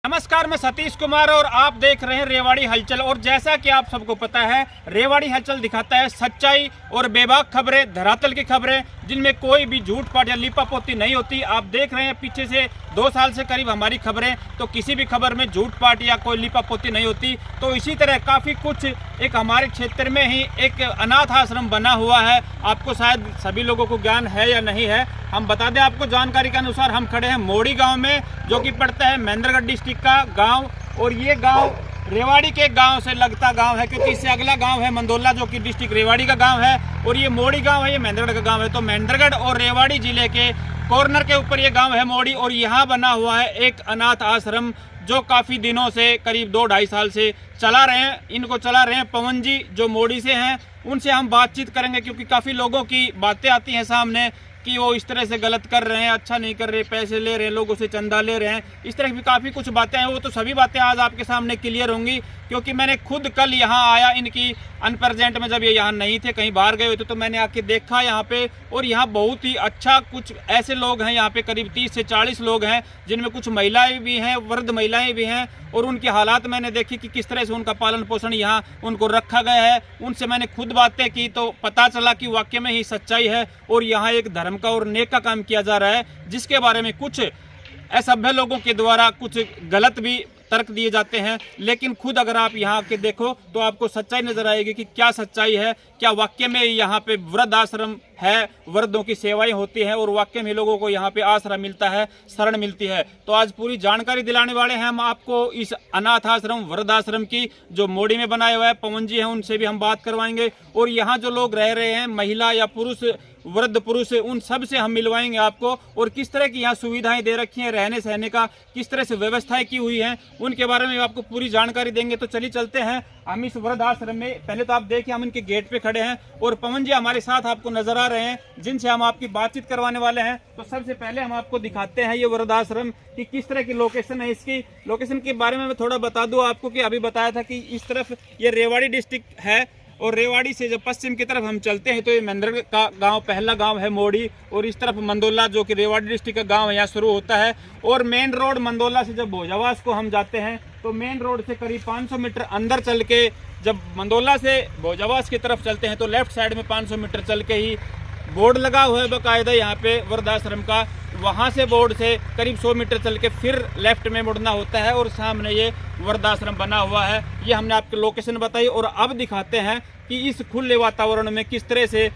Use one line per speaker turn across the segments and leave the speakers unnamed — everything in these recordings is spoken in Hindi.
नमस्कार, मैं सतीश कुमार और आप देख रहे हैं रेवाड़ी हलचल। और जैसा कि आप सबको पता है, रेवाड़ी हलचल दिखाता है सच्चाई और बेबाक खबरें, धरातल की खबरें जिनमें कोई भी झूठ पाट या लिपापोती नहीं होती। आप देख रहे हैं पीछे से 2 साल से करीब हमारी खबरें, तो किसी भी खबर में झूठ पाट या कोई लिपापोती नहीं होती। तो इसी तरह काफ़ी कुछ एक हमारे क्षेत्र में ही एक अनाथ आश्रम बना हुआ है। आपको शायद सभी लोगों को ज्ञान है या नहीं है, हम बता दें आपको। जानकारी के अनुसार हम खड़े हैं मोड़ी गांव में, जो कि पड़ता है महेंद्रगढ़ डिस्ट्रिक्ट का गांव। और ये गांव रेवाड़ी के गांव से लगता गांव है, क्योंकि इससे अगला गांव है मंदोला, जो कि डिस्ट्रिक्ट रेवाड़ी का गांव है। और ये मोड़ी गांव है, ये महेंद्रगढ़ का गांव है। तो महेंद्रगढ़ और रेवाड़ी जिले के कॉर्नर के ऊपर ये गांव है मोड़ी। और यहाँ बना हुआ है एक अनाथ आश्रम, जो काफ़ी दिनों से करीब 2-2.5 साल से चला रहे हैं। इनको चला रहे हैं पवन जी, जो मोड़ी से हैं। उनसे हम बातचीत करेंगे, क्योंकि काफ़ी लोगों की बातें आती हैं सामने कि वो इस तरह से गलत कर रहे हैं, अच्छा नहीं कर रहे, पैसे ले रहे हैं, लोगों से चंदा ले रहे हैं। इस तरह की काफ़ी कुछ बातें हैं। वो तो सभी बातें आज आपके सामने क्लियर होंगी, क्योंकि मैंने खुद कल यहाँ आया इनकी अनप्रेजेंट में, जब ये यहाँ नहीं थे, कहीं बाहर गए हुए थे, तो मैंने आके देखा यहाँ पे। और यहाँ बहुत ही अच्छा, कुछ ऐसे लोग हैं यहाँ पे, करीब 30 से 40 लोग हैं, जिनमें कुछ महिलाएं भी हैं, वृद्ध महिलाएं भी हैं। और उनके हालात मैंने देखी कि किस तरह से उनका पालन पोषण यहाँ उनको रखा गया है। उनसे मैंने खुद बातें की, तो पता चला कि वाकई में ही सच्चाई है। और यहाँ एक धर्म का और नेक का काम किया जा रहा है, जिसके बारे में कुछ असभ्य लोगों के द्वारा कुछ गलत भी तर्क दिए जाते हैं। लेकिन खुद अगर आप यहाँ आके देखो तो आपको सच्चाई नजर आएगी कि क्या सच्चाई है, क्या वाकई में यहाँ पे वृद्ध आश्रम है, वृद्धों की सेवाएं होती हैं और वाकई में लोगों को यहाँ पे आसरा मिलता है, शरण मिलती है। तो आज पूरी जानकारी दिलाने वाले हैं हम आपको इस अनाथ आश्रम, वृद्ध आश्रम की, जो मोड़ी में बनाया हुआ है। पवन जी हैं, उनसे भी हम बात करवाएंगे। और यहाँ जो लोग रह रहे हैं, महिला या पुरुष, वृद्ध पुरुष, उन सब से हम मिलवाएंगे आपको। और किस तरह की यहाँ सुविधाएं दे रखी हैं, रहने सहने का किस तरह से व्यवस्थाएं की हुई हैं, उनके बारे में आपको पूरी जानकारी देंगे। तो चलिए चलते हैं हम इस वृद्ध आश्रम में। पहले तो आप देखिए, हम इनके गेट पे खड़े हैं और पवन जी हमारे साथ आपको नजर आ रहे हैं, जिनसे हम आपकी बातचीत करवाने वाले हैं। तो सबसे पहले हम आपको दिखाते हैं ये वृद्ध आश्रम की किस तरह की लोकेशन है। इसकी लोकेशन के बारे में मैं थोड़ा बता दूं आपको कि अभी बताया था कि इस तरफ ये रेवाड़ी डिस्ट्रिक्ट है, और रेवाड़ी से जब पश्चिम की तरफ हम चलते हैं तो ये महेंद्रगढ़ का गांव, पहला गांव है मोड़ी। और इस तरफ मंदोला, जो कि रेवाड़ी डिस्ट्रिक्ट का गांव है, यहाँ शुरू होता है। और मेन रोड मंदोला से जब भोजावास को हम जाते हैं, तो मेन रोड से करीब 500 मीटर अंदर चल के, जब मंदोला से भोजावास की तरफ चलते हैं, तो लेफ्ट साइड में 500 मीटर चल के ही बोर्ड लगा हुआ है बाकायदा यहाँ पे वृद्धाश्रम का। वहाँ से बोर्ड से करीब 100 मीटर चल के फिर लेफ्ट में मुड़ना होता है, और सामने ये वृद्धाश्रम बना हुआ है। ये हमने आपको लोकेशन बताई। और अब दिखाते हैं कि इस खुले वातावरण में किस तरह से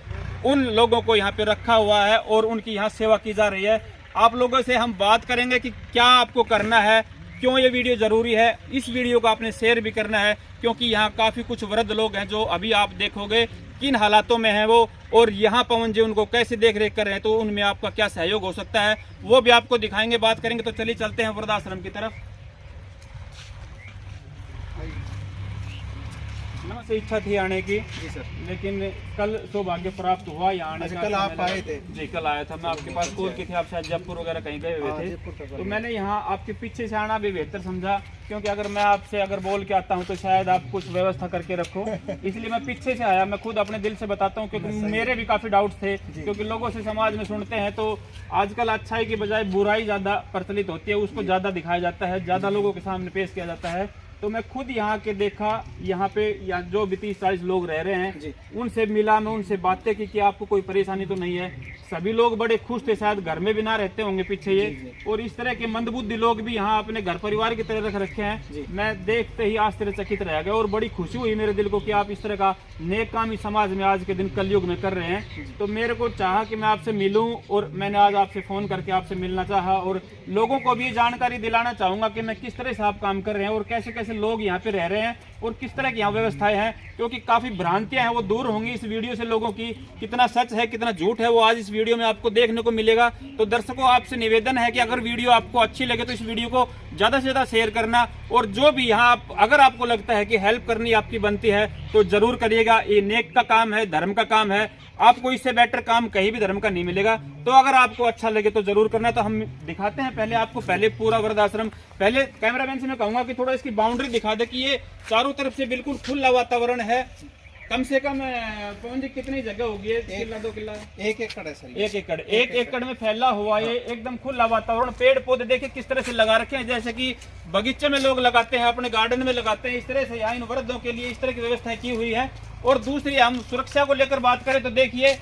उन लोगों को यहाँ पे रखा हुआ है और उनकी यहाँ सेवा की जा रही है। आप लोगों से हम बात करेंगे कि क्या आपको करना है, क्यों ये वीडियो ज़रूरी है। इस वीडियो को आपने शेयर भी करना है, क्योंकि यहाँ काफ़ी कुछ वृद्ध लोग हैं, जो अभी आप देखोगे किन हालातों में हैं वो, और यहाँ पवन जी उनको कैसे देख रेख कर रहे हैं, तो उनमें आपका क्या सहयोग हो सकता है वो भी आपको दिखाएंगे, बात करेंगे। तो चलिए चलते हैं वृद्धाश्रम की तरफ। से इच्छा थी आने की जी सर, लेकिन कल सौभाग्य प्राप्त हुआ यहाँ आने का।
कल आप आए थे
जी, कल आया था मैं आपके पास कॉल की थी, आप शायद जयपुर वगैरह कहीं गए हुए थे। तो मैंने यहाँ आपके पीछे से आना भी बेहतर समझा, क्योंकि अगर मैं आपसे अगर बोल के आता हूँ तो शायद आप कुछ व्यवस्था करके रखो, इसलिए मैं पीछे से आया। मैं खुद अपने दिल से बताता हूँ, क्योंकि मेरे भी काफ़ी डाउट्स थे, क्योंकि लोगों से समाज में सुनते हैं तो आजकल अच्छाई की बजाय बुराई ज़्यादा प्रचलित होती है, उसको ज़्यादा दिखाया जाता है, ज़्यादा लोगों के सामने पेश किया जाता है। तो मैं खुद यहाँ के देखा, यहाँ पे या जो भी 30-40 लोग रह रहे हैं, उनसे मिला मैं, उनसे बातें की कि आपको कोई परेशानी तो नहीं है। सभी लोग बड़े खुश थे, शायद घर में भी ना रहते होंगे पीछे ये। और इस तरह के मंदबुद्धि लोग भी यहाँ अपने घर परिवार की तरह रख रखे हैं। मैं देखते ही आश्चर्यचकित रह गया, और बड़ी खुशी हुई मेरे दिल को कि आप इस तरह का नेक काम ही समाज में आज के दिन कलयुग में कर रहे हैं। तो मेरे को चाहा कि मैं आपसे मिलूं, और मैंने आज आपसे फ़ोन करके आपसे मिलना चाहा, और लोगों को भी जानकारी दिलाना चाहूँगा कि मैं किस तरह से आप काम कर रहे हैं और कैसे कैसे लोग यहाँ पे रह रहे हैं और किस तरह की यहाँ व्यवस्थाएं हैं। क्योंकि काफ़ी भ्रांतियां हैं, वो दूर होंगी इस वीडियो से लोगों की। कितना सच है, कितना झूठ है, वो आज इस वीडियो में आपको देखने को मिलेगा। तो दर्शकों, आपसे निवेदन है कि अगर वीडियो आपको अच्छी लगे तो इस वीडियो को ज़्यादा से ज़्यादा शेयर करना, और जो भी यहाँ अगर आपको लगता है कि हेल्प करनी आपकी बनती है तो ज़रूर करिएगा। ये नेक का काम है, धर्म का काम है, आपको इससे बेटर काम कहीं भी धर्म का नहीं मिलेगा। तो अगर आपको अच्छा लगे तो जरूर करना। तो हम दिखाते हैं पहले आपको, पहले पूरा वृद्धाश्रम। पहले कैमरामैन से मैं कहूँगा कि थोड़ा इसकी बाउंड्री दिखा दे कि ये चारों तरफ से बिल्कुल खुला वातावरण है, कम से कम पवन जी कितनी जगह होगी? 1 किला 2 किला?
1 एकड़ है सर।
1 एकड़। 1 एकड़ में फैला हुआ ये एकदम खुला वातावरण, पेड़ पौधे देखिए किस तरह से लगा रखे हैं, जैसे कि बगीचे में लोग लगाते हैं, अपने गार्डन में लगाते हैं, इस तरह से यहाँ इन वृद्धों के लिए इस तरह की व्यवस्था की हुई है। और दूसरी हम सुरक्षा को लेकर बात करें तो देखिए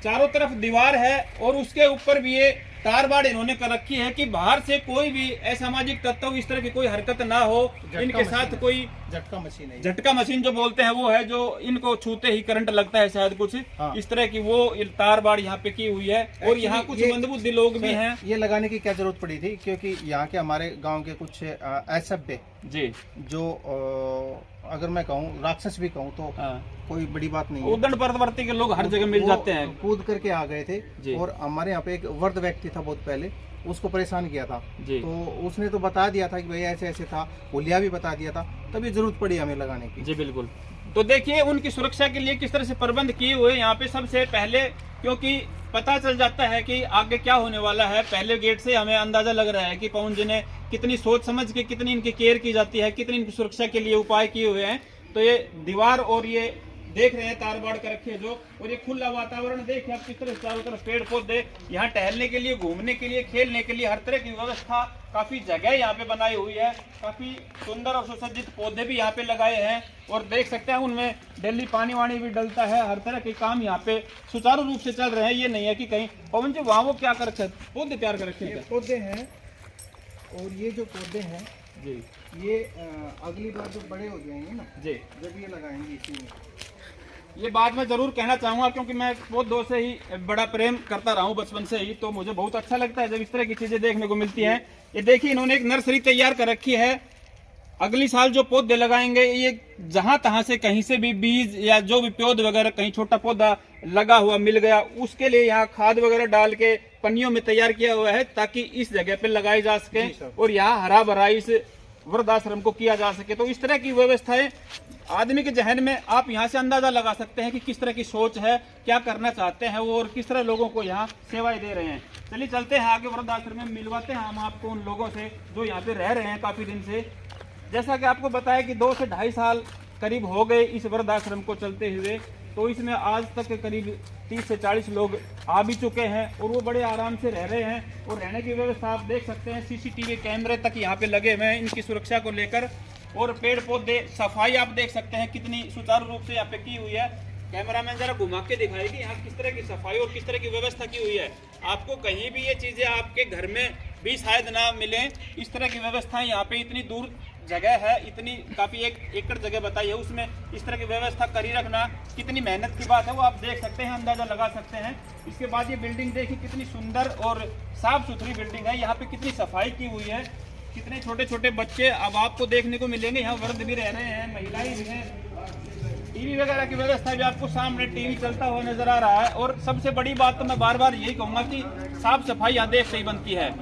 चारों तरफ दीवार है और उसके ऊपर भी ये तार बाड़ इन्होंने कर रखी है कि बाहर से कोई भी असामाजिक तत्व इस तरह की कोई हरकत ना हो, इनके साथ कोई
झटका मशीन है,
झटका मशीन जो बोलते हैं वो है, जो इनको छूते ही करंट लगता है शायद कुछ इस तरह की वो तार बाड़ यहाँ पे की हुई है। और यहाँ कुछ मंदबुद्धि लोग भी हैं।
ये लगाने की क्या जरूरत पड़ी थी? क्योंकि यहाँ के हमारे गांव के कुछ असभ्य
जी, जो
अगर मैं कहूँ राक्षस भी कहूँ तो कोई बड़ी बात नहीं है,
उद्दंड परवर्ती के लोग हर जगह मिल जाते हैं,
कूद करके आ गए थे। और हमारे यहाँ पे एक वृद्ध व्यक्ति था बहुत पहले, उसको परेशान किया था, तो उसने तो बता दिया था कि भैया ऐसे ऐसे था, होलिया भी बता दिया था, तभी जरूरत पड़ी हमें लगाने की।
जी बिल्कुल। तो देखिए उनकी सुरक्षा के लिए किस तरह से प्रबंध किए हुए यहाँ पे। सबसे पहले क्योंकि पता चल जाता है कि आगे क्या होने वाला है, पहले गेट से हमें अंदाजा लग रहा है कि पवन जी ने कितनी सोच समझ के, कितनी इनकी केयर की जाती है, कितनी इनकी सुरक्षा के लिए उपाय किए हुए हैं। तो ये दीवार और ये देख रहे हैं तार बाड़ कर रखे जो, और ये खुला वातावरण देखिए आप किस तरह चारों तरफ पेड़ पौधे, यहाँ टहलने के लिए, घूमने के लिए, खेलने के लिए हर तरह की व्यवस्था, काफी जगह यहाँ पे बनाई हुई है, काफी सुंदर और सुसज्जित पौधे भी यहाँ पे लगाए हैं। और देख सकते हैं उनमें डेली पानी वानी भी डलता है, हर तरह के काम यहाँ पे सुचारू रूप से चल रहे हैं। ये नहीं है कि कहीं पवन जी वहाँ वो क्या कर रखे, पौधे तैयार कर रखे हैं,
पौधे हैं। और ये जो पौधे हैं
जी,
ये अगली बार जो बड़े हो जाएंगे ना
जी,
जब ये लगाएंगे इसी में।
ये बात मैं जरूर कहना चाहूँगा क्योंकि मैं बहुत दो से ही बड़ा प्रेम करता रहा हूँ बचपन से ही, तो मुझे बहुत अच्छा लगता है जब इस तरह की चीज़ें देखने को मिलती हैं। ये देखिए इन्होंने एक नर्सरी तैयार कर रखी है, अगली साल जो पौधे लगाएंगे ये जहाँ तहाँ से कहीं से भी बीज या जो भी पौध वगैरह कहीं छोटा पौधा लगा हुआ मिल गया, उसके लिए यहाँ खाद वगैरह डाल के पन्नियों में तैयार किया हुआ है ताकि इस जगह पे लगाई जा सके और यहाँ हरा भरा इस वृद्धाश्रम को किया जा सके। तो इस तरह की व्यवस्थाएं आदमी के जहन में आप यहाँ से अंदाजा लगा सकते हैं कि किस तरह की सोच है, क्या करना चाहते हैं वो, और किस तरह लोगों को यहाँ सेवाएं दे रहे हैं। चलिए चलते हैं आगे वृद्धाश्रम में, मिलवाते हैं हम आपको उन लोगों से जो यहाँ पे रह रहे हैं काफी दिन से। जैसा कि आपको बताया कि 2 से 2.5 साल करीब हो गए इस वृद्धाश्रम को चलते हुए, तो इसमें आज तक करीब 30 से 40 लोग आ भी चुके हैं और वो बड़े आराम से रह रहे हैं। और रहने की व्यवस्था आप देख सकते हैं, सीसीटीवी कैमरे तक यहाँ पे लगे हुए हैं इनकी सुरक्षा को लेकर। और पेड़ पौधे, सफाई आप देख सकते हैं कितनी सुचारू रूप से यहाँ पे की हुई है। कैमरामैन जरा घुमा के दिखाएगी यहाँ किस तरह की सफाई और किस तरह की व्यवस्था की हुई है। आपको कहीं भी ये चीज़ें आपके घर में भी शायद ना मिले, इस तरह की व्यवस्थाएं यहाँ पे, इतनी दूर जगह है, इतनी काफ़ी 1 एकड़ जगह बताई है, उसमें इस तरह की व्यवस्था करी रखना कितनी मेहनत की बात है वो आप देख सकते हैं, अंदाज़ा लगा सकते हैं। इसके बाद ये बिल्डिंग देखिए कितनी सुंदर और साफ़ सुथरी बिल्डिंग है, यहाँ पे कितनी सफाई की हुई है, कितने छोटे छोटे बच्चे अब आपको देखने को मिलेंगे। यहाँ वृद्ध भी रह रहे हैं, महिलाएं भी हैं, टीवी वगैरह की व्यवस्था भी आपको सामने टीवी चलता हुआ नजर आ रहा है। और सबसे बड़ी बात तो मैं बार बार यही कहूँगा कि साफ सफाई यहाँ देख से ही बनती है।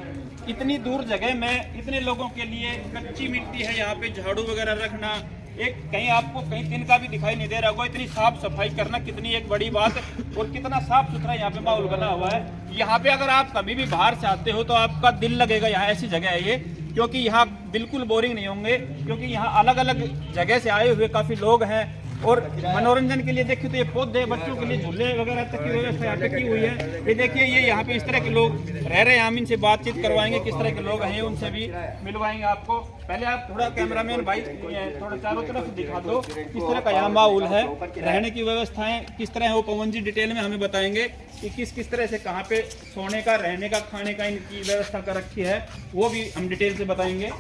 इतनी दूर जगह में इतने लोगों के लिए कच्ची मिट्टी है, यहाँ पे झाड़ू वगैरह रखना, एक कहीं आपको कहीं दिन का भी दिखाई नहीं दे रहा होगा, इतनी साफ सफाई करना कितनी एक बड़ी बात है। और कितना साफ सुथरा यहाँ पे माहौल बना हुआ है। यहाँ पे अगर आप कभी भी बाहर से आते हो तो आपका दिल लगेगा, यहाँ ऐसी जगह है ये, क्योंकि यहाँ बिल्कुल बोरिंग नहीं होंगे, क्योंकि यहाँ अलग अलग जगह से आए हुए काफ़ी लोग हैं। और मनोरंजन के लिए देखिए तो ये पौधे, बच्चों के लिए झूले वगैरह तक की व्यवस्था यहाँ पे की हुई है। ये देखिए ये यहाँ पे इस तरह के लोग रह रहे हैं, हम इनसे बातचीत करवाएंगे, किस तरह के लोग हैं उनसे भी मिलवाएंगे आपको। पहले आप थोड़ा कैमरामैन भाई थोड़ा चारों तरफ दिखा दो किस तरह का यहाँ माहौल है, रहने की व्यवस्थाएं किस तरह है, वो पवन जी डिटेल में हमें बताएंगे कि किस किस तरह से कहाँ पे सोने का, रहने का, खाने का इनकी व्यवस्था कर रखी है, वो भी हम डिटेल से बताएंगे।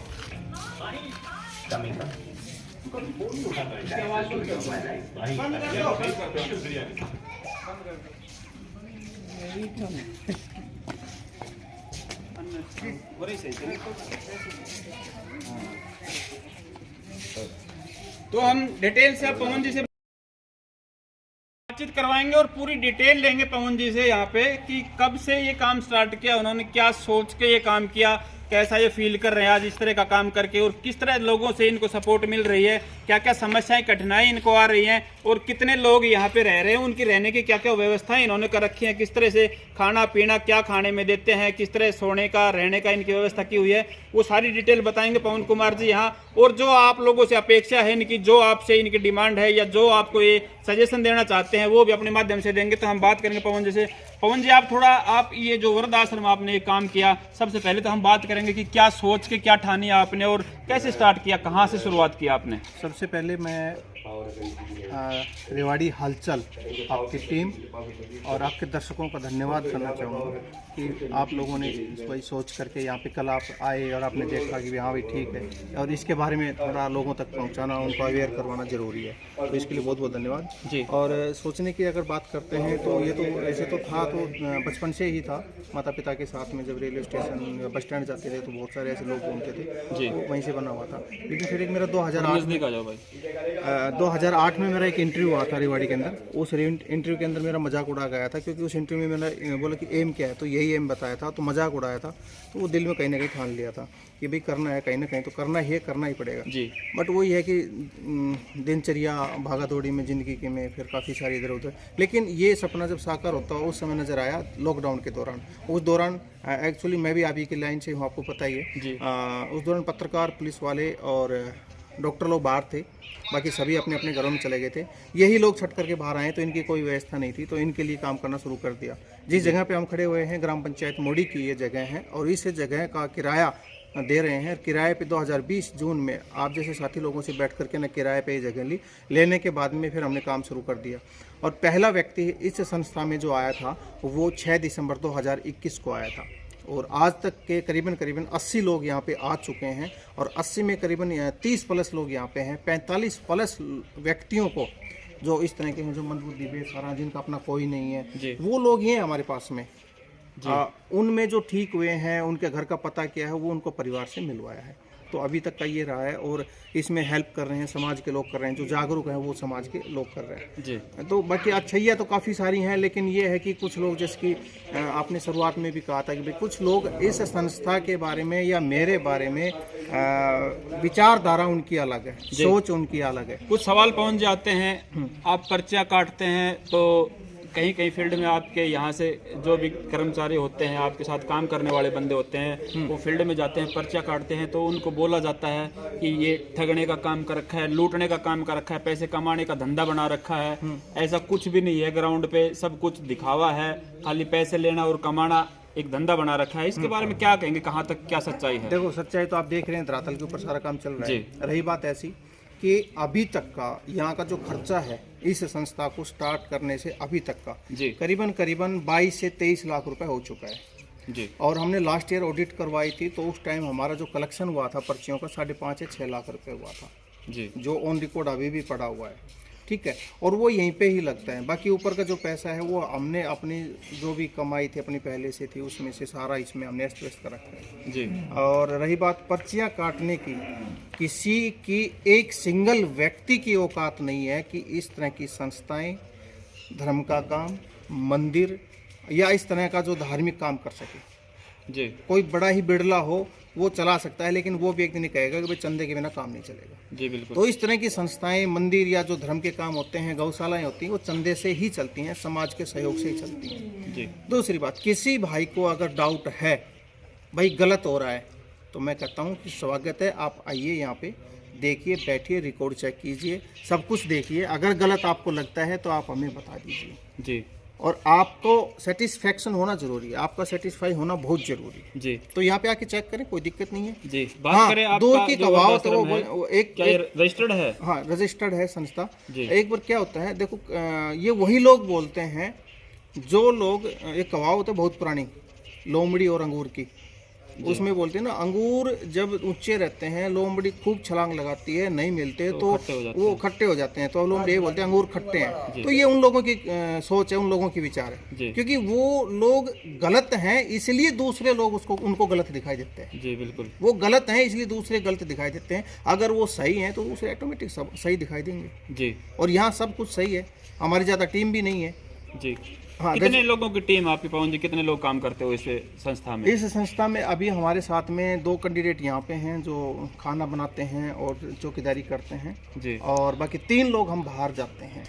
तो हम डिटेल से पवन जी से बातचीत करवाएंगे और पूरी डिटेल लेंगे पवन जी से यहाँ पे कि कब से ये काम स्टार्ट किया, उन्होंने क्या सोच के ये काम किया, कैसा ये फील कर रहे हैं आज इस तरह का काम करके, और किस तरह लोगों से इनको सपोर्ट मिल रही है, क्या क्या समस्याएं कठिनाई इनको आ रही हैं, और कितने लोग यहाँ पे रह रहे हैं, उनकी रहने की क्या क्या व्यवस्थाएं इन्होंने कर रखी है, किस तरह से खाना पीना क्या खाने में देते हैं, किस तरह सोने का रहने का इनकी व्यवस्था की हुई है, वो सारी डिटेल बताएंगे पवन कुमार जी यहाँ। और जो आप लोगों से अपेक्षा है इनकी, जो आपसे इनकी डिमांड है या जो आपको ये सजेशन देना चाहते हैं, वो भी अपने माध्यम से देंगे। तो हम बात करेंगे पवन जी से। पवन जी, आप थोड़ा, आप ये जो वृद्ध आश्रम आपने काम किया, सबसे पहले तो हम बात करेंगे कि क्या सोच के क्या ठानी आपने और कैसे स्टार्ट किया, कहाँ से शुरुआत किया आपने?
सबसे पहले मैं रेवाड़ी हलचल, आपकी टीम और आपके दर्शकों का धन्यवाद करना चाहूँगा कि आप लोगों ने वही सोच करके यहाँ पे कल आप आए और आपने देखा कि हाँ भाई ठीक है, और इसके बारे में थोड़ा लोगों तक पहुँचाना, उनको अवेयर करवाना ज़रूरी है, तो इसके लिए बहुत बहुत धन्यवाद जी। और सोचने की अगर बात करते हैं तो ये तो ऐसे तो था, तो बचपन से ही था, माता पिता के साथ में जब रेलवे स्टेशन बस स्टैंड जाते थे तो बहुत सारे ऐसे लोग घूमते थे जी, तो वहीं से बना हुआ था। लेकिन फिर एक मेरा 2008 में मेरा एक इंटरव्यू हुआ था रेवाड़ी के अंदर। उस इंटरव्यू के अंदर मेरा मजाक उड़ाया गया था, क्योंकि उस इंटरव्यू में मैंने बोला कि एम क्या है, तो यही एम बताया था, तो मजाक उड़ाया था। तो वो दिल में कहीं ना कहीं ठान लिया था कि भाई करना है, कहीं ना कहीं तो करना ही पड़ेगा जी। बट वही है कि दिनचर्या भागा दौड़ी में ज़िंदगी के में फिर काफ़ी सारी इधर उधर, लेकिन ये सपना जब साकार होता है उस समय नज़र आया लॉकडाउन के दौरान। उस दौरान एक्चुअली मैं भी आप ही की लाइन से हूँ, आपको पता ही है। उस दौरान पत्रकार, पुलिस वाले और डॉक्टर लोग बाहर थे, बाकी सभी अपने अपने घरों में चले गए थे। यही लोग छट करके बाहर आए, तो इनकी कोई व्यवस्था नहीं थी, तो इनके लिए काम करना शुरू कर दिया। जिस जगह पे हम खड़े हुए हैं, ग्राम पंचायत मोड़ी की ये जगह है, और इस जगह का किराया दे रहे हैं। किराए पे 2020 जून में आप जैसे साथी लोगों से बैठ करके ना किराए पे ये जगह लेने के बाद में फिर हमने काम शुरू कर दिया। और पहला व्यक्ति इस संस्था में जो आया था वो 6 दिसंबर 2021 को आया था, और आज तक के करीबन 80 लोग यहाँ पे आ चुके हैं, और 80 में करीबन 30 प्लस लोग यहाँ पे हैं। 45 प्लस व्यक्तियों को जो इस तरह के हैं, जो मंदबुद्धि बेसहारा, जिनका अपना कोई नहीं है, वो लोग ही हैं हमारे पास में। उनमें जो ठीक हुए हैं, उनके घर का पता क्या है, वो उनको परिवार से मिलवाया है। तो अभी तक का ये रहा है, और इसमें हेल्प कर रहे हैं, समाज के लोग कर रहे हैं, जो जागरूक हैं वो समाज के लोग कर रहे हैं जी। तो बाकी अच्छाइयाँ तो काफ़ी सारी हैं, लेकिन ये है कि कुछ लोग, जैसे कि आपने शुरुआत में भी कहा था कि भाई कुछ लोग इस संस्था के बारे में या मेरे बारे में विचारधारा उनकी अलग है, सोच उनकी अलग है।
कुछ सवाल पवन जी आते हैं, आप पर्चियाँ काटते हैं तो कहीं कहीं फील्ड में आपके यहाँ से जो भी कर्मचारी होते हैं, आपके साथ काम करने वाले बंदे होते हैं, वो फील्ड में जाते हैं, पर्चा काटते हैं, तो उनको बोला जाता है कि ये ठगने का काम कर रखा है, लूटने का काम कर रखा है, पैसे कमाने का धंधा बना रखा है। ऐसा कुछ भी नहीं है, ग्राउंड पे सब कुछ दिखावा है, खाली पैसे लेना और कमाना एक धंधा बना रखा है। इसके बारे में क्या कहेंगे, कहाँ तक क्या सच्चाई है?
देखो, सच्चाई तो आप देख रहे हैं, धरातल के ऊपर सारा काम चल रहा है। रही बात ऐसी कि अभी तक का यहाँ का जो खर्चा है इस संस्था को स्टार्ट करने से अभी तक का करीबन 22 से 23 लाख रुपए हो चुका है जी। और हमने लास्ट ईयर ऑडिट करवाई थी, तो उस टाइम हमारा जो कलेक्शन हुआ था पर्चियों का 5.5 से 6 लाख रुपए हुआ था जी, जो ऑन रिकॉर्ड अभी भी पड़ा हुआ है, ठीक है। और वो यहीं पे ही लगता है। बाकी ऊपर का जो पैसा है वो हमने अपनी जो भी कमाई थी अपनी पहले से थी, उसमें से सारा इसमें हमने इन्वेस्ट कर रखा है जी। और रही बात पर्चियाँ काटने की, किसी की एक सिंगल व्यक्ति की औकात नहीं है कि इस तरह की संस्थाएं धर्म का काम, मंदिर या इस तरह का जो धार्मिक काम कर सके जी। कोई बड़ा ही बिड़ला हो वो चला सकता है, लेकिन वो भी एक दिन कहेगा कि भाई चंदे के बिना काम नहीं चलेगा जी। बिल्कुल। तो इस तरह की संस्थाएं, मंदिर या जो धर्म के काम होते हैं, गौशालाएं होती हैं, वो चंदे से ही चलती हैं, समाज के सहयोग से ही चलती हैं जी। दूसरी बात, किसी भाई को अगर डाउट है भाई गलत हो रहा है, तो मैं कहता हूँ कि स्वागत है, आप आइए यहाँ पे, देखिए, बैठिए, रिकॉर्ड चेक कीजिए, सब कुछ देखिए। अगर गलत आपको लगता है तो आप हमें बता दीजिए जी। और आपको सेटिस्फेक्शन होना जरूरी है, आपका सेटिस्फाई होना बहुत जरूरी है जी। तो यहाँ पे आके चेक करें, कोई दिक्कत नहीं है जी। बात करें आपका दूर की गवाह तो वो एक रजिस्टर्ड है, हाँ रजिस्टर्ड है संस्था। एक बार क्या होता है, देखो ये वही लोग बोलते हैं जो लोग, एक कहावत होता है बहुत पुरानी, लोमड़ी और अंगूर की, उसमें बोलते हैं ना, अंगूर जब ऊंचे रहते हैं, लोमड़ी खूब छलांग लगाती है, नहीं मिलते तो वो खट्टे हो जाते हैं, तो लोमड़ी ये बोलते हैं अंगूर खट्टे हैं। तो ये उन लोगों की सोच है, उन लोगों की विचार है, क्योंकि वो लोग गलत हैं इसलिए दूसरे लोग उनको गलत दिखाई देते हैं जी। बिल्कुल, वो गलत हैं इसलिए दूसरे गलत दिखाई देते हैं। अगर वो सही हैं तो उसे ऑटोमेटिक सब सही दिखाई देंगे जी। और यहाँ सब कुछ सही है, हमारी ज़्यादा टीम भी नहीं है जी। हाँ,
कितने लोगों की टीम आपकी पवन जी, कितने लोग काम करते हो इस संस्था में?
इस संस्था में अभी हमारे साथ में 2 कैंडिडेट यहाँ पे हैं जो खाना बनाते हैं और चौकीदारी करते हैं
जी।
और बाकी 3 लोग हम बाहर जाते हैं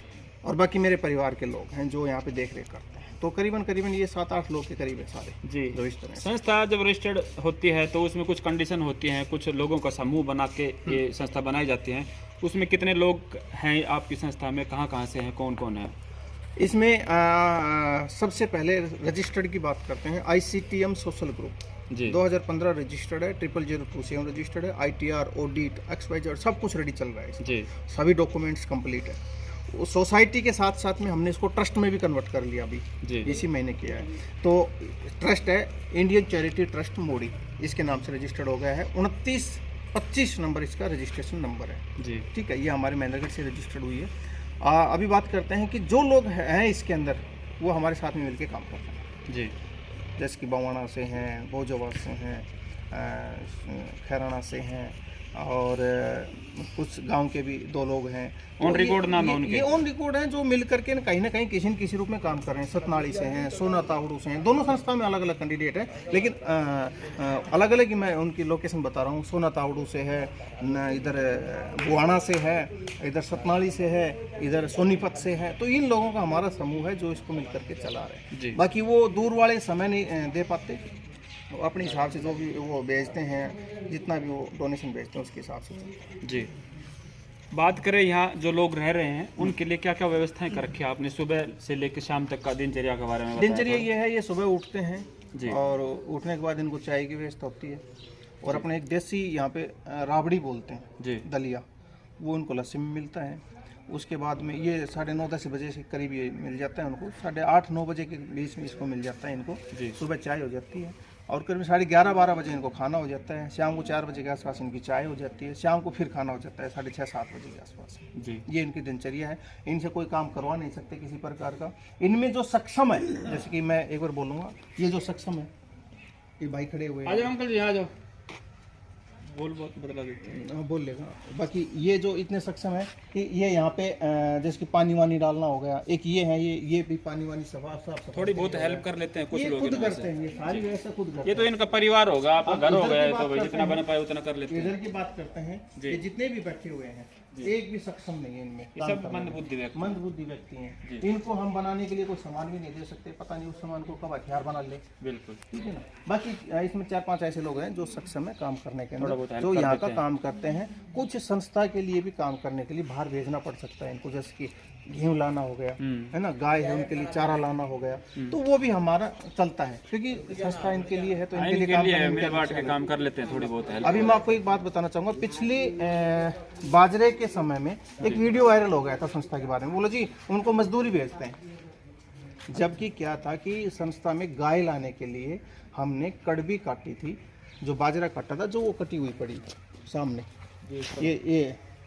और बाकी मेरे परिवार के लोग हैं जो यहाँ पे देख रेख करते हैं। तो करीबन करीबन ये 7-8 लोग के करीब है सारे
जी।
जो इस तरह से।
संस्था जब रजिस्टर्ड होती है तो उसमें कुछ कंडीशन होती हैं, कुछ लोगों का समूह बना के ये संस्था बनाई जाती है। उसमें कितने लोग हैं आपकी संस्था में, कहाँ कहाँ से हैं, कौन कौन है?
इसमें सबसे पहले रजिस्टर्ड की बात करते हैं। ICTM सोशल ग्रुप
जी।
2015 रजिस्टर्ड है, 00027 रजिस्टर्ड है, ITR ऑडिट XYZ सब कुछ रेडी चल रहा है इसमें।
जी।
सभी डॉक्यूमेंट्स कंप्लीट है। सोसाइटी के साथ साथ में हमने इसको ट्रस्ट में भी कन्वर्ट कर लिया अभी
जी।
इसी महीने किया है। तो ट्रस्ट है इंडियन चैरिटी ट्रस्ट मोड़ी, इसके नाम से रजिस्टर्ड हो गया है। 2925 नंबर इसका रजिस्ट्रेशन नंबर है
जी।
ठीक है। ये हमारे महेंद्रगढ़ से रजिस्टर्ड हुई है। अभी बात करते हैं कि जो लोग हैं इसके अंदर वो हमारे साथ में मिलकर काम करते हैं
जी।
जैसे कि बवाना से हैं, भोजोवास से हैं, खैराना से हैं और कुछ गांव के भी 2 लोग हैं।
ऑन रिकॉर्ड नाम है उनके?
ये ऑन रिकॉर्ड हैं जो मिल करके ना कहीं किसी न किसी रूप में काम कर रहे हैं। सतनाड़ी से हैं, सोना तावड़ू से हैं, दोनों संस्था में अलग अलग कैंडिडेट है लेकिन अलग अलग ही मैं उनकी लोकेशन बता रहा हूँ। सोना तावड़ू से है, इधर बुआना से है, इधर सतनाड़ी से है, इधर सोनीपत से है। तो इन लोगों का हमारा समूह है जो इसको मिल करके चला रहे हैं। बाकी वो दूर वाले समय नहीं दे पाते, अपने हिसाब से जो भी वो भेजते हैं, जितना भी वो डोनेशन भेजते हैं उसके हिसाब से।
जी। बात करें यहाँ जो लोग रह रहे हैं उनके लिए क्या क्या व्यवस्थाएं कर रखी है आपने, सुबह से लेकर शाम तक का दिनचर्या के बारे में बताया?
दिनचर्या ये है, ये सुबह उठते हैं
जी।
और उठने के बाद इनको चाय की व्यवस्था होती है और अपने एक देसी यहाँ पे राबड़ी बोलते हैं
जी,
दलिया, वो उनको लस्सी में मिलता है। उसके बाद में ये 9:30-10 बजे से करीब ये मिल जाता है उनको, 8:30-9 बजे के बीच में इसको मिल जाता है इनको। सुबह चाय हो जाती है और करीब 11:30-12 बजे इनको खाना हो जाता है। शाम को 4 बजे के आसपास इनकी चाय हो जाती है। शाम को फिर खाना हो जाता है 6:30-7 बजे के आसपास
जी।
ये इनकी दिनचर्या है। इनसे कोई काम करवा नहीं सकते किसी प्रकार का। इनमें जो सक्षम है, जैसे कि मैं एक बार बोलूँगा, ये जो सक्षम है, ये भाई खड़े हुए
आ जाओ अंकल जी, आ जाओ, बोल बहुत बदला देते हैं।
हाँ, बोल लेगा। बाकी ये जो इतने सक्षम है कि ये यहाँ पे जैसे कि पानी वानी डालना हो गया, एक ये है, ये भी पानी वानी साफ
थोड़ी बहुत हेल्प कर लेते हैं कुछ लोग,
खुद करते हैं, ये सारी व्यवस्था खुद करते हैं।
ये तो इनका परिवार होगा, आपका घर हो गया है तो भाई जितना बना पाए उतना कर लेते हैं।
इधर की बात करते हैं, ये जितने भी बैठे हुए हैं एक भी सक्षम नहीं है इनमें,
सब मंदबुद्धि व्यक्ति,
मंदबुद्धि व्यक्ति हैं। इनको हम बनाने के लिए कोई सामान भी नहीं दे सकते, पता नहीं उस सामान को कब हथियार बना ले।
बिल्कुल
ठीक है ना। बाकी इसमें 4-5 ऐसे लोग हैं जो सक्षम है काम करने के
थोड़ा बहुत
अंदर,
help
जो
कर
यहाँ
देते
का
हैं।
काम करते हैं। कुछ संस्था के लिए भी काम करने के लिए बाहर भेजना पड़ सकता है इनको, जैसे कि गेहूँ लाना हो गया है ना, गाय है उनके लिए चारा लाना हो गया, तो वो भी हमारा चलता है क्योंकि संस्था इनके लिए है तो इनके लिए काम करने
मिल बांट के काम कर लेते हैं थोड़ी बहुत हेल्प।
अभी मैं आपको एक बात बताना चाहूँगा, पिछले बाजरे के समय में एक वीडियो वायरल हो गया था संस्था के बारे में। बोलो जी उनको मजदूरी भेजते हैं, जबकि क्या था कि संस्था में गाय लाने के लिए हमने कड़बी काटी थी, जो बाजरा काटा था, जो वो कटी हुई पड़ी सामने,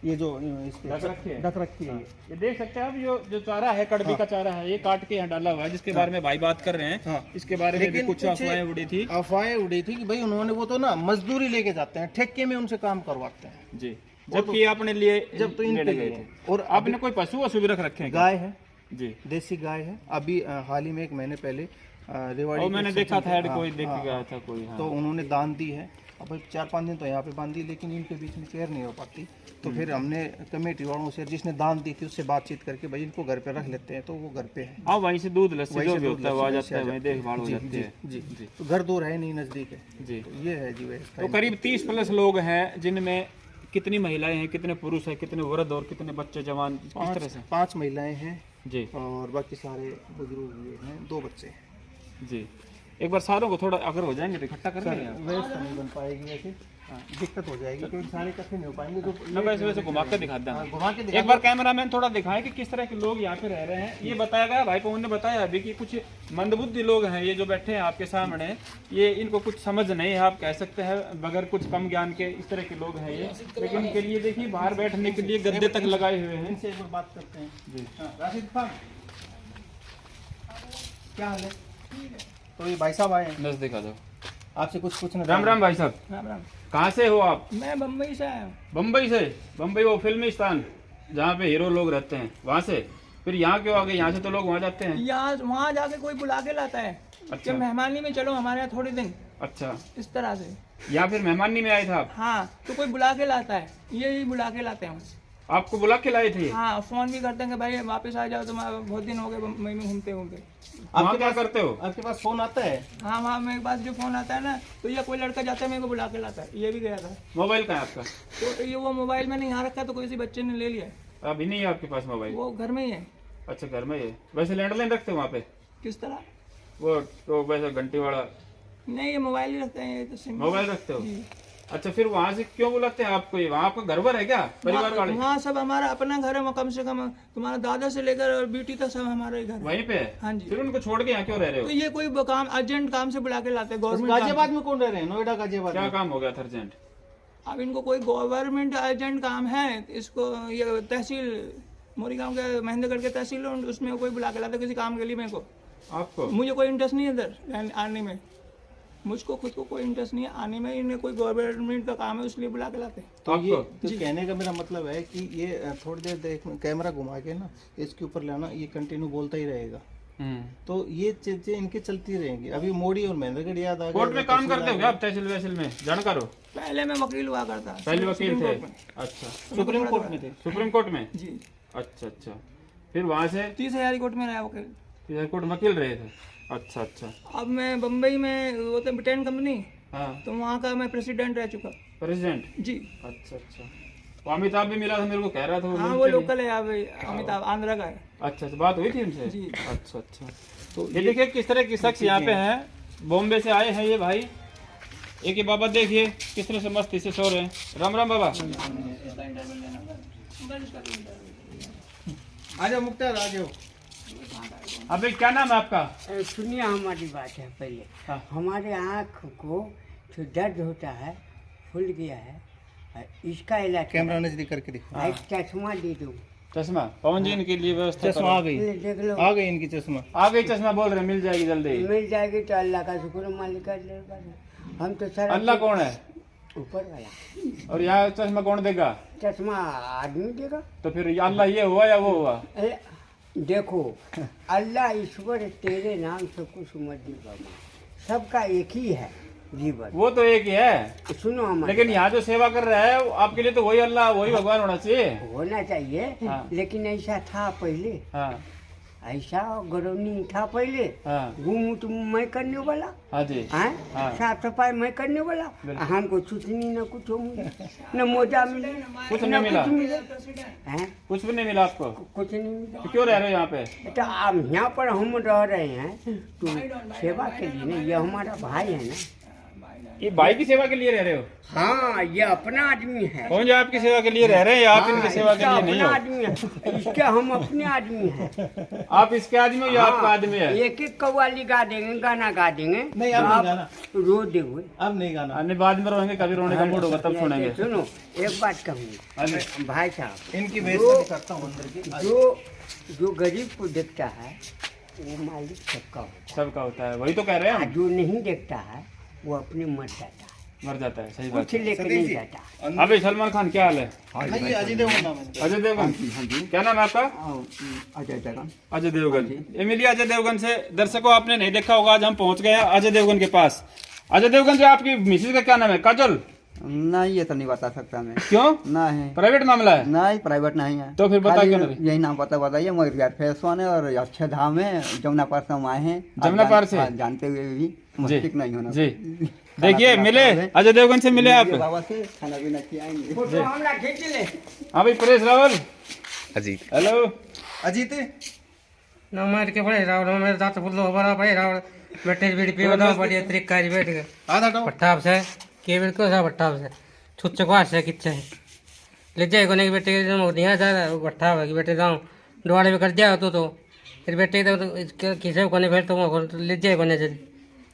ये जो ढक रखी है।
ये देख सकते हैं आप, जो चारा है कड़बी का चारा है, ये काट के यहाँ डाला हुआ है, जिसके बारे में भाई बात कर रहे हैं। इसके बारे में भी कुछ अफवाहें उड़ी थी।
अफवाहें उड़ी थी कि भाई उन्होंने, वो तो ना मजदूरी लेके जाते हैं, ठेके में उनसे काम करवाते हैं
जी, जबकि आपने लिए
जब तो इनके लिए। और
आपने कोई पशु वशु भी रख रखे हैं?
गाय है
जी,
देसी गाय है। अभी हाल ही में 1 महीने पहले रेवाड़ी
मैंने देखा था, कोई देख गया था कोई,
तो उन्होंने दान दी है। अब 4-5 दिन तो यहाँ पे बांधी, लेकिन इनके बीच में केयर नहीं हो पाती, तो फिर हमने कमेटी वालों से, जिसने दान दी थी, उससे बातचीत करके भाई इनको घर पे रख लेते हैं, तो वो घर पे है।
हाँ, वहीं से दूध लस्सी जो भी होता है वो आ जाता है, वहीं देखभाल हो जाती है।
जी जी, तो घर दूर है नहीं, नजदीक है
जी।
तो ये है जी व्यवस्था।
तो करीब 30+ लोग हैं, जिनमें कितनी महिलाएं हैं, कितने पुरुष हैं, कितने वृद्ध और कितने बच्चे जवान, किस तरह से?
5 महिलाएं हैं
जी,
और बाकी सारे बुजुर्ग हैं, 2 बच्चे हैं
जी। एक बार सारों को थोड़ा अगर हो जाएंगे तो इकट्ठा कर लेंगे।
व्यवस्था नहीं बन पाएगी वैसे, दिक्कत हो जाएगी क्योंकि सारे इकट्ठे नहीं हो पाएंगे। तो
मैं वैसे घुमा के दिखाता हूँ,
घुमा के
एक बार कैमरामैन थोड़ा दिखाए कि किस तरह के लोग यहाँ पे रह रहे हैं। ये बताया गया, भाई पवन ने बताया अभी कि कुछ मंदबुद्धि लोग हैं, ये जो बैठे हैं आपके सामने, ये इनको कुछ समझ नहीं है, आप कह सकते हैं बगैर कुछ कम ज्ञान के, इस तरह के लोग हैं ये। लेकिन इनके लिए देखिए बाहर बैठने के लिए गद्दे तक लगाए हुए हैं।
इनसे एक बार बात करते हैं
जी।
राशिद खान, क्या हाल है? तो ये भाई साहब आए हैं,
नजदीक आ जाओ,
आपसे कुछ पूछना।
राम राम भाई साहब।
राम राम।
कहाँ से हो आप?
मैं बम्बई से आया हूँ।
बम्बई से? बम्बई वो फिल्मी स्थान जहाँ पे हीरो लोग रहते हैं, वहाँ से? फिर यहाँ क्यों आ गए? यहाँ से तो लोग वहाँ जाते हैं।
यहाँ वहाँ जाके कोई बुला के लाता है
अच्छा।
कि मेहमानी में चलो हमारे यहाँ थोड़े दिन,
अच्छा,
इस तरह से।
या फिर मेहमानी में आए थे आप?
हाँ, तो कोई बुला के लाता है, यही बुला के लाते हैं।
आपको बुला के लाए थे?
हाँ, फोन भी करते हैं कि भाई वापस आ जाओ, तुम बहुत दिन हो गए मुंबई में घूमते घूमते।
आप क्या करते हो?
आपके पास फोन आता है?
हाँ, वहाँ मेरे पास जो फोन आता है ना, तो ये कोई लड़का जाता है मेरे को बुला के लाता है। ये भी गया था।
मोबाइल कहाँ है आपका?
तो ये वो मोबाइल मैंने यहाँ रखा तो किसी बच्चे ने ले लिया।
अभी नहीं है आपके पास मोबाइल?
वो घर में ही है।
अच्छा, घर में ही है। वैसे लैंडलाइन रखते हो वहाँ पे?
किस तरह?
वो तो वैसे घंटी वाला
नहीं, ये मोबाइल ही रखते हैं, ये तो सिम।
मोबाइल रखते हो?
जी।
अच्छा, फिर वहाँ से क्यों बुलाते हैं आपको? ये वहाँ आपका घर भर है क्या, परिवार वाले?
वहाँ सब हमारा अपना घर है, कम से कम तुम्हारा दादा से लेकर और बेटी तक सब हमारा ही घर है।
वहीं पे है?
हाँ जी।
फिर उनको छोड़ के यहाँ क्यों रह रहे
तो
हो?
ये कोई काम अर्जेंट काम से बुला के लाते हैं गवर्नमेंट।
गाजियाबाद में कौन रह रहे हैं? नोएडा गाजियाबाद
क्या
में?
काम हो गया था अर्जेंट?
अब इनको कोई गवर्नमेंट अर्जेंट काम है, इसको ये तहसील मोरी गाँव के महेंद्रगढ़ के तहसील, उसमें कोई बुला के लाता है किसी काम के लिए। मेरे को,
आपको?
मुझे कोई इंटरेस्ट नहीं है इधर आने में, मुझको खुद को कोई इंटरेस्ट नहीं है आने में। इन्हें कोई गवर्नमेंट का काम है, इसलिए बुला के लाते हैं।
तो ये
आपको?
तो कहने का मेरा मतलब है कि ये थोड़ी देर देख कैमरा घुमा के ना इसके ऊपर लाना, ये कंटिन्यू बोलता ही रहेगा। तो ये चीजें इनकी चलती रहेंगी। अभी मोड़ी और महेंद्रगढ़ याद आ गया।
कोर्ट में काम करते हो क्या आप? तहसील वहसील में जानकार हो?
पहले मैं वकील हुआ करता।
पहले वकील
सुप्रीम
थे?
कोर्ट में।
अच्छा,
सुप्रीम कोर्ट में थे।
सुप्रीम कोर्ट में?
जी।
अच्छा अच्छा, फिर वहाँ से
30,000 कोर्ट में रहा वकील।
हाई कोर्ट वकील रहे थे? अच्छा अच्छा।
अब मैं बम्बई में, वो तो ब्रिटेन कंपनी,
हाँ,
तो वहाँ का मैं प्रेसिडेंट रह चुका।
प्रेसिडेंट?
जी।
अच्छा अच्छा। वो अमिताभ भी मिला था मेरे को, कह रहा था
हाँ,
मिलते
वो
नहीं।
लोकल है यहाँ पे, अमिताभ आंध्रा का है।
अच्छा, तो बात हुई थी उनसे?
जी।
अच्छा अच्छा। तो ये देखिए किस तरह के शख्स यहाँ पे हैं, बॉम्बे से आए हैं ये भाई। एक ये बाबा देखिए किस तरह से मस्ती से सो रहे हैं। राम राम बाबा।
आ जाओ मुख्तार, आ जाओ।
अभी क्या नाम है आपका?
सुनिए हमारी बात है पहले।
हाँ।
हमारे आँख को जो दर्द होता है, फूल गया है, इसका इलाज
कैमरा नजदीक करके दिखा।
एक चश्मा दे दो।
चश्मा? पवन जी इनके लिए व्यवस्था
चश्मा आ
करो।
गई,
ये देख लो,
आ गई इनकी चश्मा।
आ गई चश्मा, बोल रहे हैं, मिल जाएगी जल्दी।
मिल जाएगी तो अल्लाह का शुक्र मालिक का। हम तो सर
अल्लाह कौन है?
ऊपर वाला।
और यहाँ चश्मा कौन देगा?
चश्मा आदमी देगा।
तो फिर ये अल्लाह ये हुआ या वो हुआ?
अरे, देखो, अल्लाह ईश्वर तेरे नाम से कुछ मत दी बाबा, सबका एक ही है जीवन।
वो तो एक ही है,
सुनो हमारे,
लेकिन यहाँ जो सेवा कर रहा है आपके लिए तो वही अल्लाह वही भगवान होना चाहिए।
होना चाहिए।
हाँ।
लेकिन ऐसा था पहले,
हाँ
ऐसा गरौनी था पहले।
हाँ
घूम तुम मैं करने वाला,
हाँ जी।
हैं?
हाँ।
साफ सफाई मैं करने वाला।
बिल्कुल।
हमको चुटनी न कुछ मिले, न मोजा मिले,
कुछ
न
नहीं मिला?
कुछ मिले, हैं?
कुछ भी नहीं मिला आपको?
कुछ नहीं मिला।
तो क्यों रह रहे हो यहाँ पे?
तो अब यहाँ पर हम रह रहे हैं तो सेवा के लिए ना, ये हमारा भाई है ना।
ये भाई की सेवा के लिए रह रहे हो?
हाँ, ये अपना आदमी है।
कौन जो आपकी सेवा के लिए रह रहे हैं या आप इनकी सेवा के
इसका
लिए नहीं
अपना
हो?
आदमी है, इसके हम अपने आदमी हैं।
आप इसके आदमी हो या आपका आदमी है?
एक एक कव्वाली गा देंगे, गाना गा देंगे।
नहीं, अब नहीं गाना।
रो देंगे।
अब नहीं गाना।
अन्य बाद में रोएंगे, कभी रोने का मूड होगा तब सुनेंगे।
सुनो, एक बात कहूँगी
हाँ जी।
भाई साहब,
इनकी व्यवस्था दिखाता हूँ अंदर की।
जो गरीब को देखता है वो मालिक सबका होता है,
सबका होता है, वही तो कह रहे हैं
और
हम।
जो नहीं देखता है वो अपने मर जाता है,
मर जाता है, सही बात
कुछ
है।
लेकर
सतीश
नहीं
जी,
जाता।
अभी सलमान खान क्या हाल है?
नहीं, ये अजय देवगन नाम है।
अजय देवगन? क्या नाम है आपका?
अजय देवगन।
अजय देवगन। ये मिलिए अजय देवगन से। दर्शकों आपने नहीं देखा होगा, आज हम पहुंच गए हैं अजय देवगन के पास। अजय देवगन जो आपकी मिसेज का क्या नाम है? काजल?
नहीं, ये तो नहीं बता सकता मैं।
क्यों?
नहीं,
प्राइवेट मामला है?
नहीं प्राइवेट नहीं है।
तो फिर बता
खाली
क्यों नहीं?
यही नाम पता बताइए। मगर यार फैशन है और अच्छे धाम है, जमुना पार से हम आए हैं। आप
जमुना पार से?
हाँ, जानते हुए भी मस्तिष्क नहीं होना।
जी। देखिए मिले अजय देवगन से, मिले आप।
बाबा से खाना पीना खिलाएंगे।
फोटो हमरा खींच ले।
हाँ भाई, परेश रावल।
अजीत
हेलो।
अजीत
नंबर के बड़े रावण मेरे दांत फुल हो बड़ा भाई रावण बैठे बीड़ी पे बताओ बढ़िया तरीका जी बैठ गए
आधा हटाओ।
पट्टाप से के बिल को सा पट्टाप से छुच्चे को आसे किच्चे ले जाए कोने के बेटे के जम दिया जा पट्टाप है कि बेटे जाऊं डोड़े में कर दिया तो फिर बेटे तो किसे कोने फिर तो ले जाए कोने से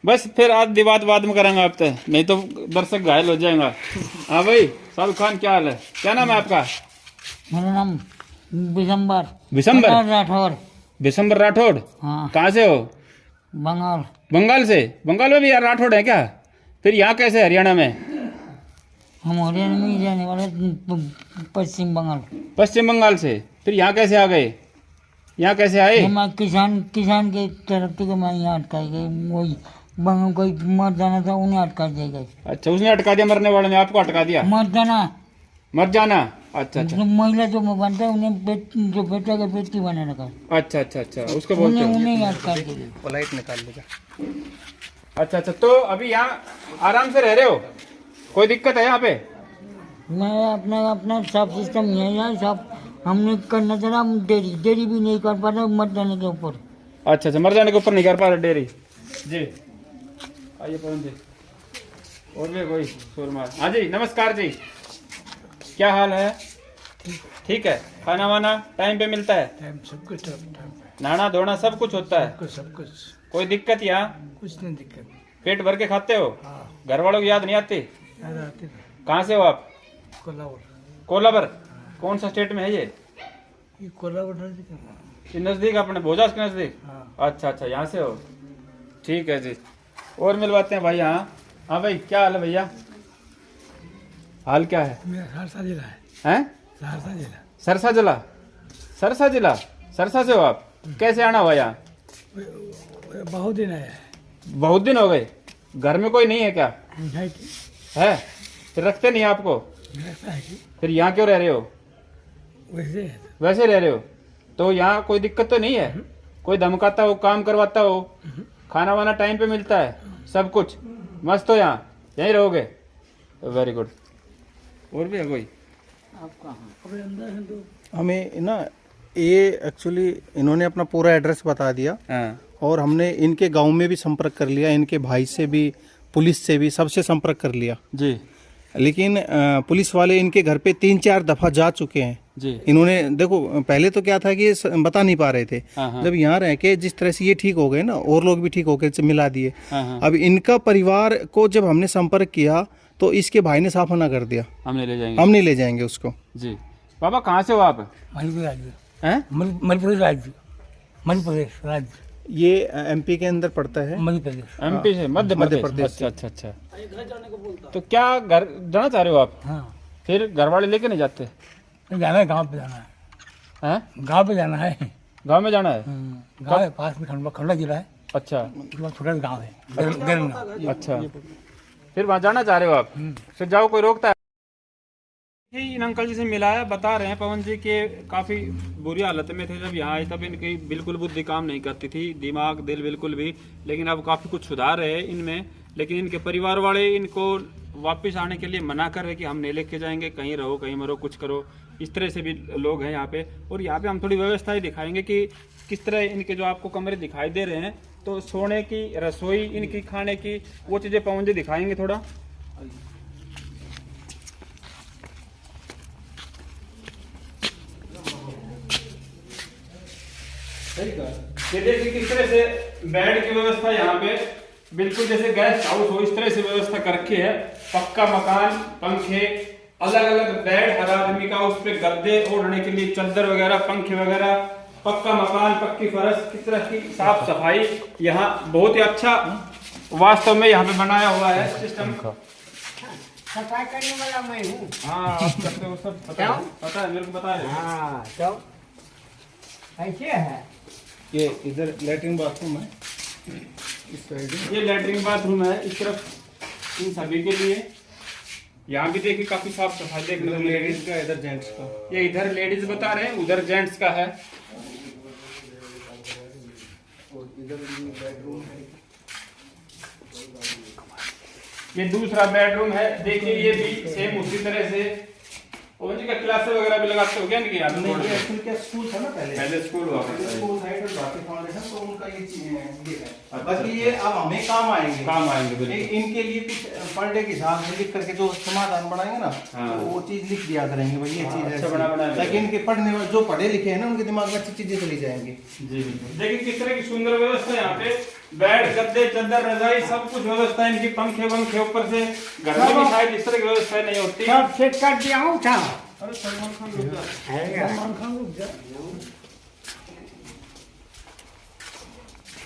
बस फिर आज विवाद बाद में करेंगे आप तो, नहीं तो दर्शक घायल हो जाएगा। हाँ भाई, शाहरुख खान क्या हाल है? क्या नाम है आपका?
मेरा नाम बिशंबर
बिशंबर
राठौर।
बिशंबर राठौड़?
हाँ,
कहाँ से हो?
बंगाल।
बंगाल से? बंगाल में भी यार राठौड़ है क्या? फिर यहाँ कैसे हरियाणा में?
हम हरियाणा में ही रहने वाले, पश्चिम बंगाल।
पश्चिम बंगाल से? फिर यहाँ कैसे आ गए? यहाँ कैसे आए?
मैं किसान के तरफ से मैं यहाँ अटकाई गई, वही कोई मर जाना था उन्हें अटका दिया गया।
अच्छा, उसने अटका दिया, मरने वाले ने आपको अटका दिया?
मर जाना।
अच्छा
जो महिला जो बनता है उन्हें जो बेटा का बेटी बना रखा,
अच्छा उसको बोलते हैं।
उन्हें अटका दिया।
फ्लाइट निकाल लेगा।
अच्छा, तो अभी यहाँ आराम से रह रहे हो, कोई दिक्कत है यहाँ पे?
मैं अपना सब सिस्टम है यहाँ सब हमने करना चाहा, हम डेरी भी नहीं कर पा रहे मर जाने के ऊपर।
अच्छा, मर जाने के ऊपर नहीं कर पा रहे डेयरी जी। आइए पवन जी, और भी कोई सुरमार? हाँ जी, नमस्कार जी, क्या हाल है? ठीक है। खाना वाना टाइम पे मिलता है?
टाइम सब कुछ
नहाना धोना सब कुछ होता है?
सब कुछ
कोई दिक्कत यहाँ?
कुछ नहीं दिक्कत।
पेट भर के खाते हो? घर वालों की याद नहीं आती?
याद आती है।
कहाँ से हो आप?
कोलावर।
कोलाबर? कौन सा स्टेट में है ये?
कोलावर
ये नजदीक, अपने भोजास के नजदीक?
हाँ।
अच्छा, यहाँ से हो, ठीक है जी। और मिलवाते हैं भाई यहाँ। हाँ भाई, क्या हाल है भैया? हाल क्या है?
मेरा सहरसा जिला है।
हैं?
सहरसा जिला।
सरसा जिला? सरसा से हो आप? कैसे आना हुआ यहाँ?
बहुत दिन आया है।
बहुत दिन हो गए। घर में कोई नहीं है क्या?
है कि
है? फिर रखते नहीं आपको?
लगता है कि
फिर यहाँ क्यों रह रहे हो? वैसे रह रहे हो तो यहाँ कोई दिक्कत तो नहीं है? कोई धमकाता हो, काम करवाता हो? खाना वाना टाइम पे मिलता है? सब कुछ मस्त हो यहाँ? यहीं रहोगे? Very good. और भी है कोई?
हमें ना ये एक्चुअली इन्होंने अपना पूरा एड्रेस बता दिया।
हाँ।
और हमने इनके गांव में भी संपर्क कर लिया, इनके भाई से भी, पुलिस से भी, सबसे संपर्क कर लिया
जी।
लेकिन पुलिस वाले इनके घर पे 3-4 दफा जा चुके हैं
जी।
इन्होंने। देखो पहले तो क्या था कि ये बता नहीं पा रहे थे। जब यहाँ रह के जिस तरह से ये ठीक हो गए ना, और लोग भी ठीक हो गए, मिला दिए। अब इनका परिवार को जब हमने संपर्क किया तो इसके भाई ने साफ मना कर दिया, हम नहीं ले जाएंगे उसको
जी। बाबा कहाँ से हो आप?
मणिपुर राज्य।
हैं?
मणिपुर राज्य, मध्य प्रदेश राज्य।
ये एमपी के अंदर पड़ता है।
मध्य प्रदेश।
एमपी से? मध्य प्रदेश। अच्छा। तो क्या घर जाना चाह रहे हो आप?
हाँ।
फिर घर वाले लेके नहीं जाते?
जाना है, गाँव पे जाना है।
हैं?
गाँव पे जाना है।
गाँव में जाना है?
गाँव है, पास में खंडवा जिला है।
अच्छा।
छोटा गाँव है, गर्म गाँव।
अच्छा, फिर वहाँ जाना चाह रहे हो आप? फिर जाओ, कोई रोकता है? इन अंकल जी से मिलाया, बता रहे हैं पवन जी के काफ़ी बुरी हालत में थे जब यहाँ आए, तब इनकी बिल्कुल बुद्धि काम नहीं करती थी, दिमाग दिल बिल्कुल भी। लेकिन अब काफ़ी कुछ सुधार है इनमें। लेकिन इनके परिवार वाले इनको वापस आने के लिए मना कर रहे कि हम नहीं लेके जाएंगे, कहीं रहो, कहीं मरो, कुछ करो। इस तरह से भी लोग हैं यहाँ पे। और यहाँ पे हम थोड़ी व्यवस्था ही दिखाएंगे कि किस तरह इनके जो आपको कमरे दिखाई दे रहे हैं, तो सोने की, रसोई, इनकी खाने की, वो चीज़ें पवन जी दिखाएंगे थोड़ा। ये देखिए किस तरह से बेड की व्यवस्था यहाँ पे बिल्कुल जैसे गेस्ट हाउस हो, इस तरह से व्यवस्था कर रखी है। पक्का मकान, पंखे, अलग अलग बेड हर आदमी का, उस पे गद्दे, ओढ़ने के लिए चादर वगैरह, पंखे वगैरह, पक्का मकान, पक्की फर्श, किस तरह की साफ सफाई यहाँ बहुत ही अच्छा वास्तव में यहाँ पे बनाया हुआ है सिस्टम।
सफाई करने वाला मैं हूँ।
हाँ, आप करते हो सब, पता है मेरे को, बता रहे।
हाँ, तो ऐसे है।
ये इधर लेटरिन बाथरूम है, इस साइड
ये लेटरिन बाथरूम है इस तरफ इन सभी के लिए। यहाँ भी देखिए काफी साफ सफाई देखने को मिलेगी।
लेडीज का, इधर जेंट्स का।
ये इधर लेडीज बता रहे हैं, उधर जेंट्स का है।
और इधर बेडरूम है।
ये दूसरा बेडरूम है, देखिए ये भी सेम उसी तरह से। और जी का क्लासेस वगैरह भी लगाते हो क्या इनके यहाँ?
नहीं, ये एक्चुअली क्या स्कूल था ना
पहले स्कूल हुआ करता था।
स्कूल साइड और बाकी फाउंडेशन, तो उनका ये चीज है। बाकी ये अब हमें काम आएंगे
बिल्कुल।
इनके लिए कुछ पर डे के हिसाब से लिख करके जो समाधान बनाएंगे ना,
हाँ।
तो वो चीज लिख दिया करेंगे भाई, ये चीज
अच्छा
है,
बना
ताकि इनके पढ़ने वाले जो पढ़े लिखे हैं ना, उनके दिमाग में अच्छी चीजें चली जाएंगी।
जी देखिए किस तरह की सुंदर व्यवस्था यहाँ पे, बेड, गद्दे, चादर, रजाई, सब कुछ व्यवस्था इनकी, पंखे वंखे ऊपर से। घर में भी शायद इस तरह की व्यवस्था नहीं होती।
सब सेट कर दिया हूँ था।
अरे सलमान खान रुक जा।
सलमान खान रुक जा।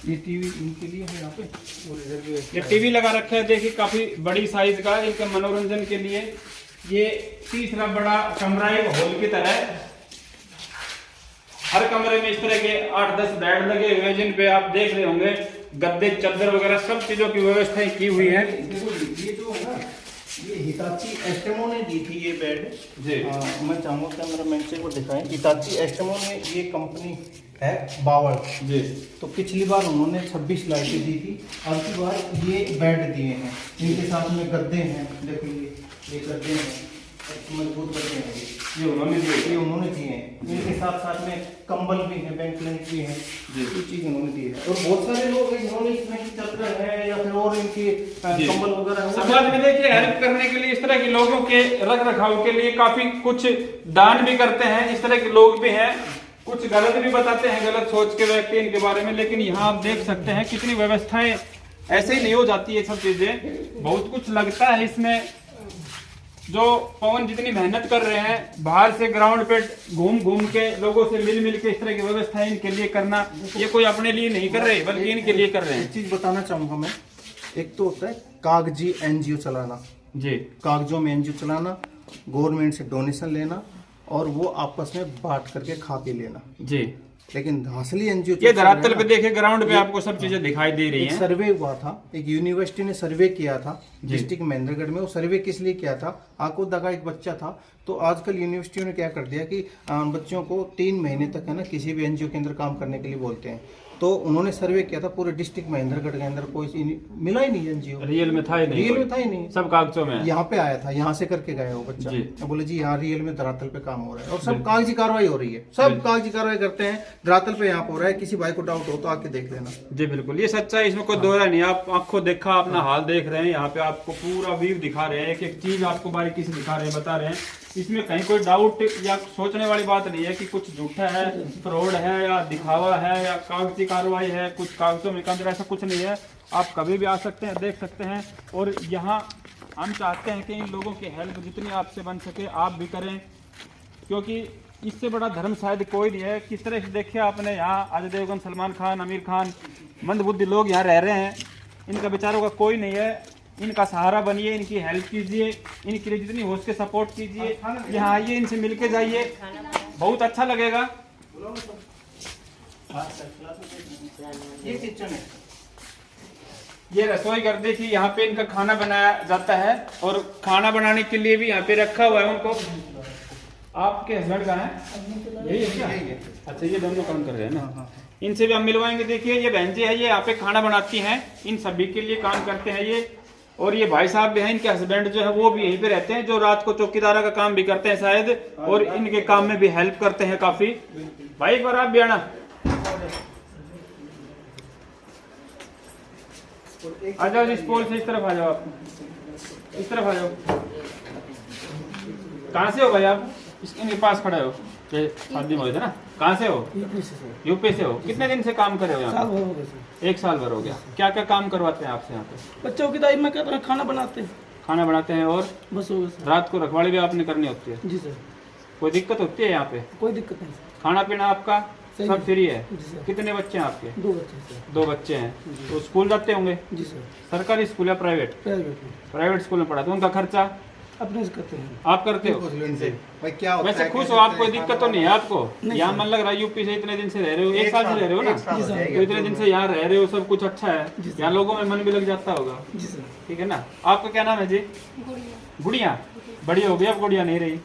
ये टीवी इनके लिए है यहाँ पे, और इधर भी
ये टीवी लगा रखा है, देखिए काफी बड़ी साइज का, इनके मनोरंजन के लिए। ये तीसरा बड़ा कमरा एक हॉल की तरह है। हर कमरे में इस तरह के 8-10 बेड लगे हुए हैं, जिन पे आप देख रहे होंगे गद्दे, चादर वगैरह सब चीजों की व्यवस्थाएं की हुई है।
ये जो है ना, ये हिताची एस्टेमो ने दी थी ये बेड
जी।
मैं चाहूँगा कैमरामैन से वो दिखाएं। हिताची एस्टेमो ने ये कंपनी है बावल
जी।
तो पिछली बार उन्होंने 26 लाइटें दी थी, अब की बार ये बेड दिए हैं, इनके साथ में गद्दे हैं, देखो ये गद्दे हैं, मजबूत गद्दे हैं, ये उन्होंने दिए हैं। इनके साथ साथ में कंबल भी है, बैंक ब्लैंकेट भी है, ये चीज़ उन्होंने दी है। और बहुत सारे लोग हैं जिन्होंने इसमें की चादर है या फिर और इनकी कंबल वगैरह है।
समाज में देखिए हेल्प करने के लिए इस तरह के लोगों के रख रखाव के लिए काफी कुछ दान भी करते हैं। इस तरह के लोग भी हैं, कुछ गलत भी बताते हैं, गलत सोच के व्यक्ति इनके बारे में, लेकिन यहाँ आप देख सकते हैं कितनी व्यवस्थाएं ऐसे ही नहीं हो जाती है। सब चीजें बहुत कुछ लगता है इसमें। जो पवन जितनी मेहनत कर रहे हैं बाहर से ग्राउंड पे घूम घूम के लोगों से मिल के इस तरह की व्यवस्थाएं इनके लिए करना, ये कोई अपने लिए नहीं कर रहे बल्कि इनके लिए कर रहे हैं।
एक चीज बताना चाहूंगा मैं, एक तो होता है कागजी एनजीओ चलाना
जी,
कागजों में एनजीओ चलाना, गवर्नमेंट से डोनेशन लेना और वो आपस में बांट करके खा के लेना
जी।
लेकिन असली एनजीओ
ये धरातल पे देखे ग्राउंड पे आपको सब चीजें दिखाई दे रही
एक
हैं।
सर्वे हुआ था, एक यूनिवर्सिटी ने सर्वे किया था डिस्ट्रिक्ट महेंद्रगढ़ में। वो सर्वे किस लिए किया था, आको दगा एक बच्चा था, तो आजकल यूनिवर्सिटियों ने क्या कर दिया कि बच्चों को 3 महीने तक है ना किसी भी एनजीओ के अंदर काम करने के लिए बोलते हैं। तो उन्होंने सर्वे किया था पूरे डिस्ट्रिक्ट महेंद्रगढ़ के अंदर, कोई मिला ही नहीं एनजीओ,
रियल में था ही नहीं,
रियल में था ही नहीं,
सब कागजों में।
यहाँ पे आया था, यहाँ से करके गया वो बच्चा,
जी।
बोले जी यहाँ रियल में धरातल पे काम हो रहा है और सब कागजी कार्रवाई हो रही है, सब कागजी कार्रवाई करते हैं, धरातल पे यहाँ हो रहा है। किसी भाई को डाउट हो तो आके देख लेना।
जी बिल्कुल, ये सच्चाई, इसमें कोई दोहरा नहीं। आप आंखों देखा अपना हाल देख रहे हैं, यहाँ पे आपको पूरा व्यू दिखा रहे हैं, एक एक चीज आपको बारीकी से दिखा रहे हैं, बता रहे हैं। इसमें कहीं कोई डाउट या सोचने वाली बात नहीं है कि कुछ झूठा है, फ्रॉड है या दिखावा है या कागजी कार्रवाई है, कुछ कागजों में अंदर, ऐसा कुछ नहीं है। आप कभी भी आ सकते हैं, देख सकते हैं। और यहाँ हम चाहते हैं कि इन लोगों की हेल्प जितनी आपसे बन सके आप भी करें, क्योंकि इससे बड़ा धर्म शायद कोई नहीं है। किस तरह से देखिए आपने यहाँ अजय देवगन, सलमान खान, आमिर खान, मंदबुद्धि लोग यहाँ रह रहे हैं, इनका बेचारों का कोई नहीं है। इनका सहारा बनिए, इनकी हेल्प कीजिए, इनके लिए जितनी हो सके सपोर्ट कीजिए। यहाँ आइए, इनसे मिल के जाइए, बहुत अच्छा लगेगा।
ये किचन है,
ये रसोई घर देखिए, यहाँ पे इनका खाना बनाया जाता है और खाना बनाने के लिए भी यहाँ पे रखा हुआ है उनको। आपके हस्बैंड का है यही है क्या? अच्छा, ये दोनों काम कर रहे हैं ना। इनसे भी हम मिलवाएंगे। देखिए ये बहन जी है, ये यहाँ पे खाना बनाती हैं, इन सभी के लिए काम करते हैं ये। और ये भाई साहब भी हैं, इनके हस्बैंड जो है वो भी यहीं पे रहते हैं, जो रात को चौकीदारा का काम भी करते हैं शायद, और इनके काम में भी हेल्प करते हैं काफी। भाई एक बार आप भी आना, आ जाओ इस पोल से इस तरफ आ जाओ, आप इस तरफ आ जाओ। कहाँ से हो भाई आप? इनके पास खड़े हो, शादी में हुए थे ना। कहाँ से हो? यूपी से हो। कितने दिन से काम कर रहे हो यहाँ पे? 1 साल भर हो गया। क्या क्या काम करवाते हैं आपसे यहाँ पे?
बच्चों की दाई में कहते हैं, खाना बनाते हैं।
खाना बनाते हैं और
बस हो गया।
रात को रखवाली भी आपने करनी होती है?
जी सर।
कोई दिक्कत होती है यहाँ पे?
कोई दिक्कत नहीं सर।
खाना पीना आपका सब फ्री है?
जी सर।
कितने बच्चे हैं आपके?
2 बच्चे सर।
2 बच्चे हैं। तो स्कूल जाते होंगे?
जी सर।
सरकारी स्कूल या प्राइवेट? प्राइवेट स्कूल में पढ़ाते हैं। उनका खर्चा
अपने से करते हैं।
आप करते हो?
भाई क्या होता
वैसे
है,
खुश हो आप? कोई दिक्कत तो नहीं है आपको? यहाँ मन लग रहा है यूपी से इतने दिन से रह रहे हो, 1 साल से रह रहे हो ना, तो इतने दिन से यहाँ रह रहे हो, सब कुछ अच्छा है, यहाँ लोगों में मन भी लग जाता होगा।
जी सर।
ठीक है ना। आपका क्या नाम है जी? गुड़िया। बड़ी हो गई, अब गुड़िया नहीं रही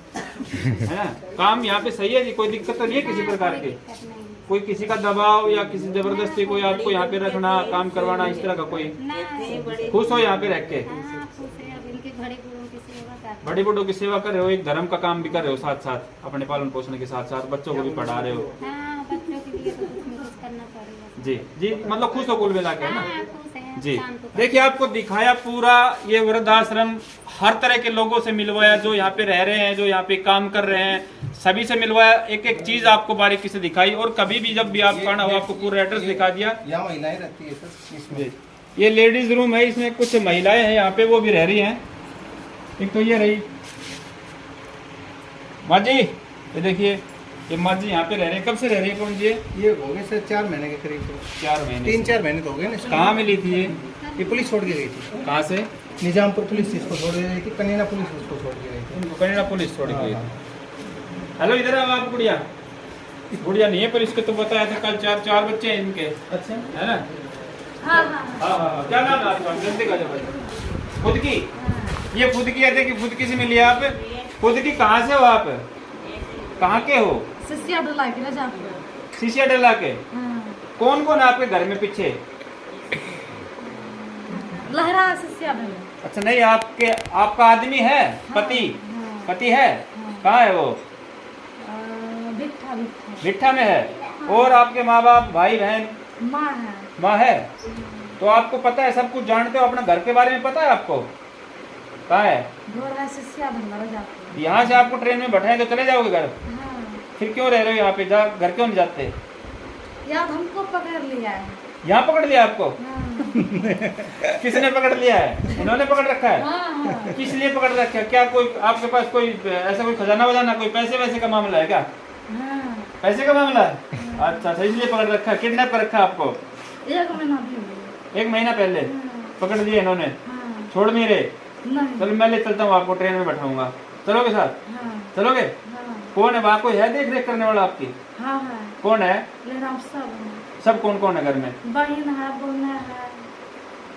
है ना। काम यहाँ पे सही है जी, कोई दिक्कत तो नहीं है किसी प्रकार की? कोई किसी का दबाव या किसी जबरदस्ती कोई आपको यहाँ पे रखना, काम करवाना, इस तरह का कोई? खुश हो यहाँ पे रह के? बड़े बूढ़ों की सेवा कर रहे हो, एक धर्म का काम भी कर रहे हो साथ साथ, अपने पालन पोषण के साथ साथ बच्चों को भी पढ़ा रहे हो।
बच्चों के लिए तो कुछ करना पड़ेगा।
जी जी, मतलब खुश हो कुल मिला के ना। जी देखिए, आपको दिखाया पूरा ये वृद्धाश्रम, हर तरह के लोगों से मिलवाया, जो यहाँ पे रह रहे हैं, जो यहाँ पे काम कर रहे हैं, सभी से मिलवाया, एक एक चीज आपको बारीकी से दिखाई। और कभी भी जब भी आप खाना हो आपको पूरा एड्रेस दिखा दिया।
यहाँ महिलाएं रहती है सर इसमें।
ये लेडीज रूम है, इसमें कुछ महिलाएं हैं यहाँ पे, वो भी रह रही हैं। एक तो ये रही माँ जी, ये देखिए ये माँ जी यहाँ पे रह रहे हैं। कब से रह रही है कौन जी?
ये हो गए सर 4 महीने के करीब।
4 महीने?
3-4 महीने तो हो गए ना।
कहाँ मिली थी
ये पुलिस छोड़ के गई थी।
कहाँ से?
निजामपुर पुलिस इसको छोड़ के गई थी, कन्या पुलिस उसको छोड़ के गई थी।
कन्या पुलिस छोड़ के गई थी। हेलो इधर आओ आप गुड़िया, गुड़िया नहीं है, पर इसके तो बताया था कल चार बच्चे हैं इनके।
अच्छा,
है ना?
हाँ हाँ
हाँ। क्या नाम है आपका? जल्दी का जब खुद की, ये खुद की है कि खुद की से मिली है आप? खुद की कहाँ से हो आप? कहाँ के हो?
सिसिया डला के ना जा।
शीशिया डला के।
हाँ
कौन कौन है आपके घर में पीछे?
लहरा सिसिया डला।
अच्छा, नहीं आपका आदमी है? पति? पति है? कहाँ है वो?
भिट्ठा भिट्ठा
भिट्ठा में है। और आपके माँ बाप, भाई बहन?
माँ है।
माँ है। तो आपको पता है, सब कुछ जानते हो, अपने घर के बारे में पता है आपको? कहाँ है?
घोड़ा सिसिया डला जाते।
यहाँ से आपको ट्रेन में बैठाएं तो चले जाओगे घर?
हाँ
फिर क्यों रह रहे हो यहाँ पे? घर क्यों नहीं जाते?
यार हमको पकड़ लिया है।
यहाँ पकड़ लिया आपको?
हाँ
किसने पकड़ लिया है? उन्होंने पकड़ रखा है?
हाँ
किस लिए पकड़ रखा है? क्या कोई आपके पास कोई ऐसा कोई खजाना वजाना, कोई पैसे वैसे का मामला है क्या?
हाँ
पैसे का मामला है? अच्छा, इसलिए पकड़ रखा है, किडनैप कर रखा है आपको?
1 महीना भी हो गया।
1 महीना पहले पकड़ लिए इन्होंने?
हाँ
छोड़ नहीं रहे?
नहीं।
चलो मैं ले चलता हूँ, आपको ट्रेन में बैठाऊंगा, चलोगे साथ?
हाँ
चलोगे?
हाँ
कौन है वहाँ? कोई है देख रेख करने वाला आपकी?
हाँ हाँ
कौन है?
लहरा सब है।
सब कौन कौन है घर में?
बहन है, बोना है।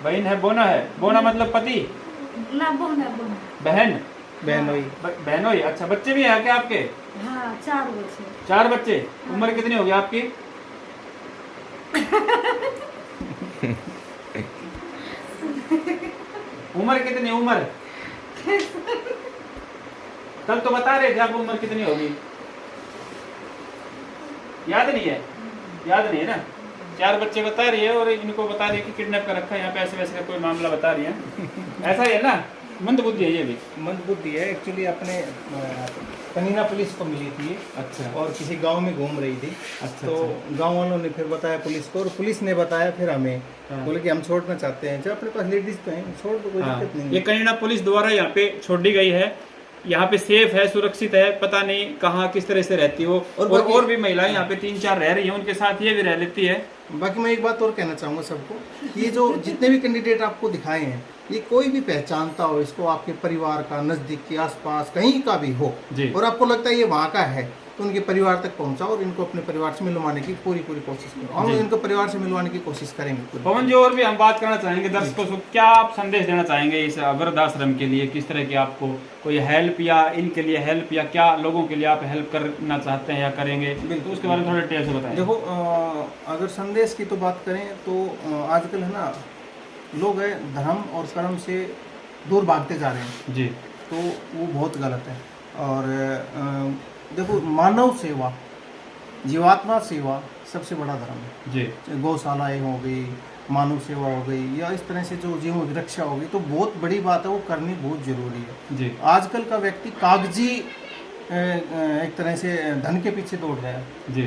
बहन है, बोना है? बोना मतलब पति?
ना बोना बोना।
बहन?
बहनोई।
बहनोई। अच्छा, बच्चे भी हैं क्या आपके?
हाँ 4 बच्चे।
4 बच्चे। उम्र कितनी होगी आपकी? उम्र कितनी? उम्र कल तो बता रहे थे आप, उम्र कितनी होगी? याद नहीं है? याद नहीं है ना? 4 बच्चे बता रही है और इनको बता रही है कि किडनैप कर रखा है यहाँ पे, ऐसे वैसे का कोई मामला बता रही है। ऐसा ही है ना? मंदबुद्धि है ये भी?
मंदबुद्धि है एक्चुअली। अपने कनीना पुलिस को मिली थी।
अच्छा।
और किसी गांव में घूम रही थी।
अच्छा,
तो गांव वालों ने फिर बताया पुलिस को, और पुलिस ने बताया फिर हमें। बोले कि हम छोड़ना चाहते हैं। जब अपने पास लेडीज तो हैं, छोड़ दो, कोई दिक्कत नहीं
ये
है।
कनीना पुलिस द्वारा यहाँ पे छोड़ दी गई है। यहाँ पे सेफ है, सुरक्षित है, पता नहीं कहाँ किस तरह से रहती हो। और भी महिलाएं यहाँ पे 3-4 रह रही हैं, उनके साथ ये भी रह लेती है।
बाकी मैं एक बात और कहना चाहूँगा सबको, ये जो जितने भी कैंडिडेट आपको दिखाए हैं, ये कोई भी पहचानता हो इसको, आपके परिवार का, नज़दीक के आसपास कहीं का भी हो, और आपको लगता है ये वहाँ का है, तो उनके परिवार तक पहुँचाओ और इनको अपने परिवार से मिलवाने की पूरी कोशिश करो। हम इनको परिवार से मिलवाने की कोशिश करेंगे।
पवन जी, और भी हम बात करना चाहेंगे दर्शकों को, क्या आप संदेश देना चाहेंगे इस वृद्धाश्रम के लिए? किस तरह की आपको कोई हेल्प, या इनके लिए हेल्प, या क्या लोगों के लिए आप हेल्प करना चाहते हैं या करेंगे? तो उसके बारे में थोड़ा डिटेल से बताएं।
देखो, अगर संदेश की तो बात करें तो आजकल है ना, लोग है धर्म और कर्म से दूर भागते जा रहे हैं
जी,
तो वो बहुत गलत है। और देखो, मानव सेवा, जीवात्मा सेवा सबसे बड़ा धर्म है
जी।
गौशालाएँ हो गई, मानव सेवा हो गई, या इस तरह से जो जीवों की रक्षा हो गई, तो बहुत बड़ी बात है, वो करनी बहुत जरूरी है
जी।
आजकल का व्यक्ति कागजी एक तरह से धन के पीछे दौड़ रहा है
जी।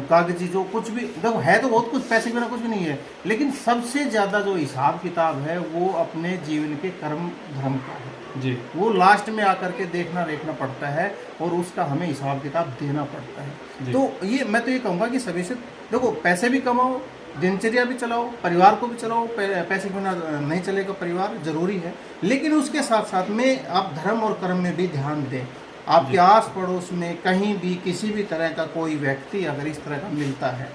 कागजी जो कुछ भी, देखो है तो बहुत कुछ, पैसे बिना कुछ भी नहीं है, लेकिन सबसे ज़्यादा जो हिसाब किताब है वो अपने जीवन के कर्म धर्म का है
जी।
वो लास्ट में आकर के देखना पड़ता है, और उसका हमें हिसाब किताब देना पड़ता है। तो ये मैं तो ये कहूँगा कि सभी से देखो, पैसे भी कमाओ, दिनचर्या भी चलाओ, परिवार को भी चलाओ। पैसे के बिना नहीं चलेगा परिवार, जरूरी है, लेकिन उसके साथ साथ में आप धर्म और कर्म में भी ध्यान दें। आपके आस पड़ोस में कहीं भी किसी भी तरह का कोई व्यक्ति अगर इस तरह का मिलता है,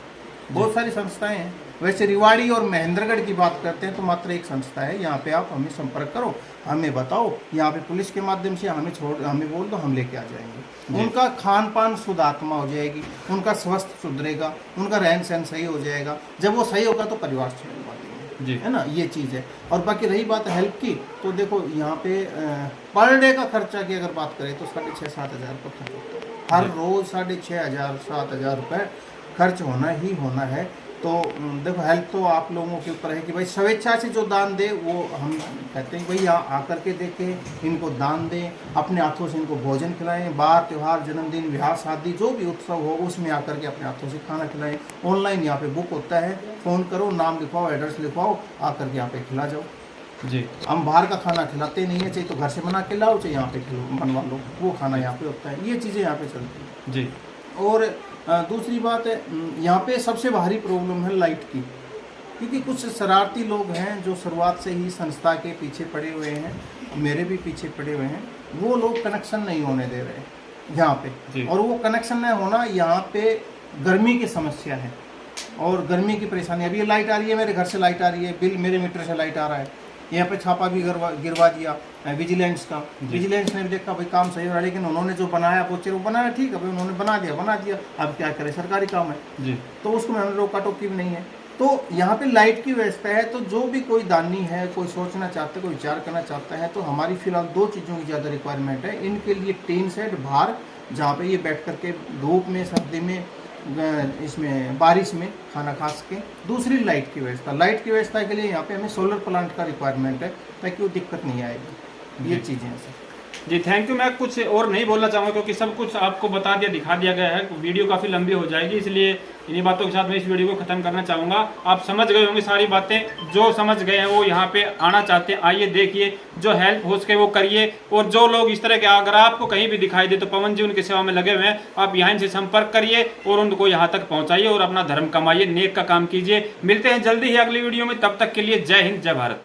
बहुत सारी संस्थाएं हैं। वैसे रिवाड़ी और महेंद्रगढ़ की बात करते हैं तो मात्र एक संस्था है, यहाँ पे आप हमें संपर्क करो, हमें बताओ, यहाँ पे पुलिस के माध्यम से हमें बोल दो, हम लेके आ जाएंगे। उनका खान पान शुद्ध आत्मा हो जाएगी, उनका स्वास्थ्य सुधरेगा, उनका रहन सहन सही हो जाएगा। जब वो सही होगा तो परिवार से मिलवा देंगे, है ना, ये चीज़ है। और बाकी रही बात हेल्प की, तो देखो यहाँ पे पर डे का खर्चा की अगर बात करें तो 6,500-7,000 रुपये खर्च होता है हर रोज़। 6,500-7,000 रुपये खर्च होना ही होना है। तो देखो, हेल्प तो आप लोगों के ऊपर है कि भाई स्वेच्छा से जो दान दे, वो हम कहते हैं भाई यहाँ आकर के देखें, इनको दान दें, अपने हाथों से इनको भोजन खिलाएं। बार त्यौहार, जन्मदिन, ब्याह शादी जो भी उत्सव हो उसमें आकर के अपने हाथों से खाना खिलाएं। ऑनलाइन यहाँ पे बुक होता है, फ़ोन करो, नाम लिखवाओ, एड्रेस लिखवाओ, आकर के यहाँ पे खिला जाओ
जी।
हम बाहर का खाना खिलाते नहीं है, चाहे तो घर से बना के लाओ, चाहे यहाँ पे बनवा लो, वो खाना यहाँ पे होता है। ये चीज़ें यहाँ पे चलती हैं
जी।
और दूसरी बात है, यहाँ पे सबसे भारी प्रॉब्लम है लाइट की, क्योंकि कुछ शरारती लोग हैं जो शुरुआत से ही संस्था के पीछे पड़े हुए हैं, मेरे भी पीछे पड़े हुए हैं। वो लोग कनेक्शन नहीं होने दे रहे यहाँ पे, और वो कनेक्शन नहीं होना यहाँ पे गर्मी की समस्या है और गर्मी की परेशानी। अभी ये लाइट आ रही है, मेरे घर से लाइट आ रही है, बिल मेरे मीटर से लाइट आ रहा है। यहाँ पे छापा भी गिरवा दिया विजिलेंस का। विजिलेंस ने भी देखा भाई काम सही हो रहा है, लेकिन उन्होंने जो बनाया वो बनाया ठीक है भाई, उन्होंने बना दिया। अब क्या करें, सरकारी काम है
जी,
तो उसको मैंने रोका टोकी भी नहीं है। तो यहाँ पे लाइट की व्यवस्था है, तो जो भी कोई दानी है, कोई सोचना चाहता है, कोई विचार करना चाहता है, तो हमारी फिलहाल 2 चीज़ों की ज़्यादा रिक्वायरमेंट है। इनके लिए टीन सेट बाहर, जहाँ पे ये बैठ करके धूप में, सर्दी में, इसमें बारिश में खाना खा सके। दूसरी लाइट की व्यवस्था। लाइट की व्यवस्था के लिए यहाँ पे हमें सोलर प्लांट का रिक्वायरमेंट है, ताकि वो दिक्कत नहीं आएगी। ये चीज़ें हैं सर।
Ji thank you. मैं कुछ और नहीं बोलना चाहूँगा क्योंकि सब कुछ आपको बता दिया, दिखा दिया गया है। वीडियो काफ़ी लंबी हो जाएगी, इसलिए इन्हीं बातों के साथ मैं इस वीडियो को ख़त्म करना चाहूँगा। आप समझ गए होंगे सारी बातें। जो समझ गए हैं वो यहाँ पे आना चाहते हैं, आइए देखिए, जो हेल्प हो सके वो करिए। और जो लोग इस तरह के अगर आपको कहीं भी दिखाई दे तो पवन जी उनकी सेवा में लगे हुए हैं, आप यहाँ से संपर्क करिए और उनको यहाँ तक पहुँचाइए और अपना धर्म कमाइए, नेक का काम कीजिए। मिलते हैं जल्दी ही अगली वीडियो में, तब तक के लिए जय हिंद, जय भारत।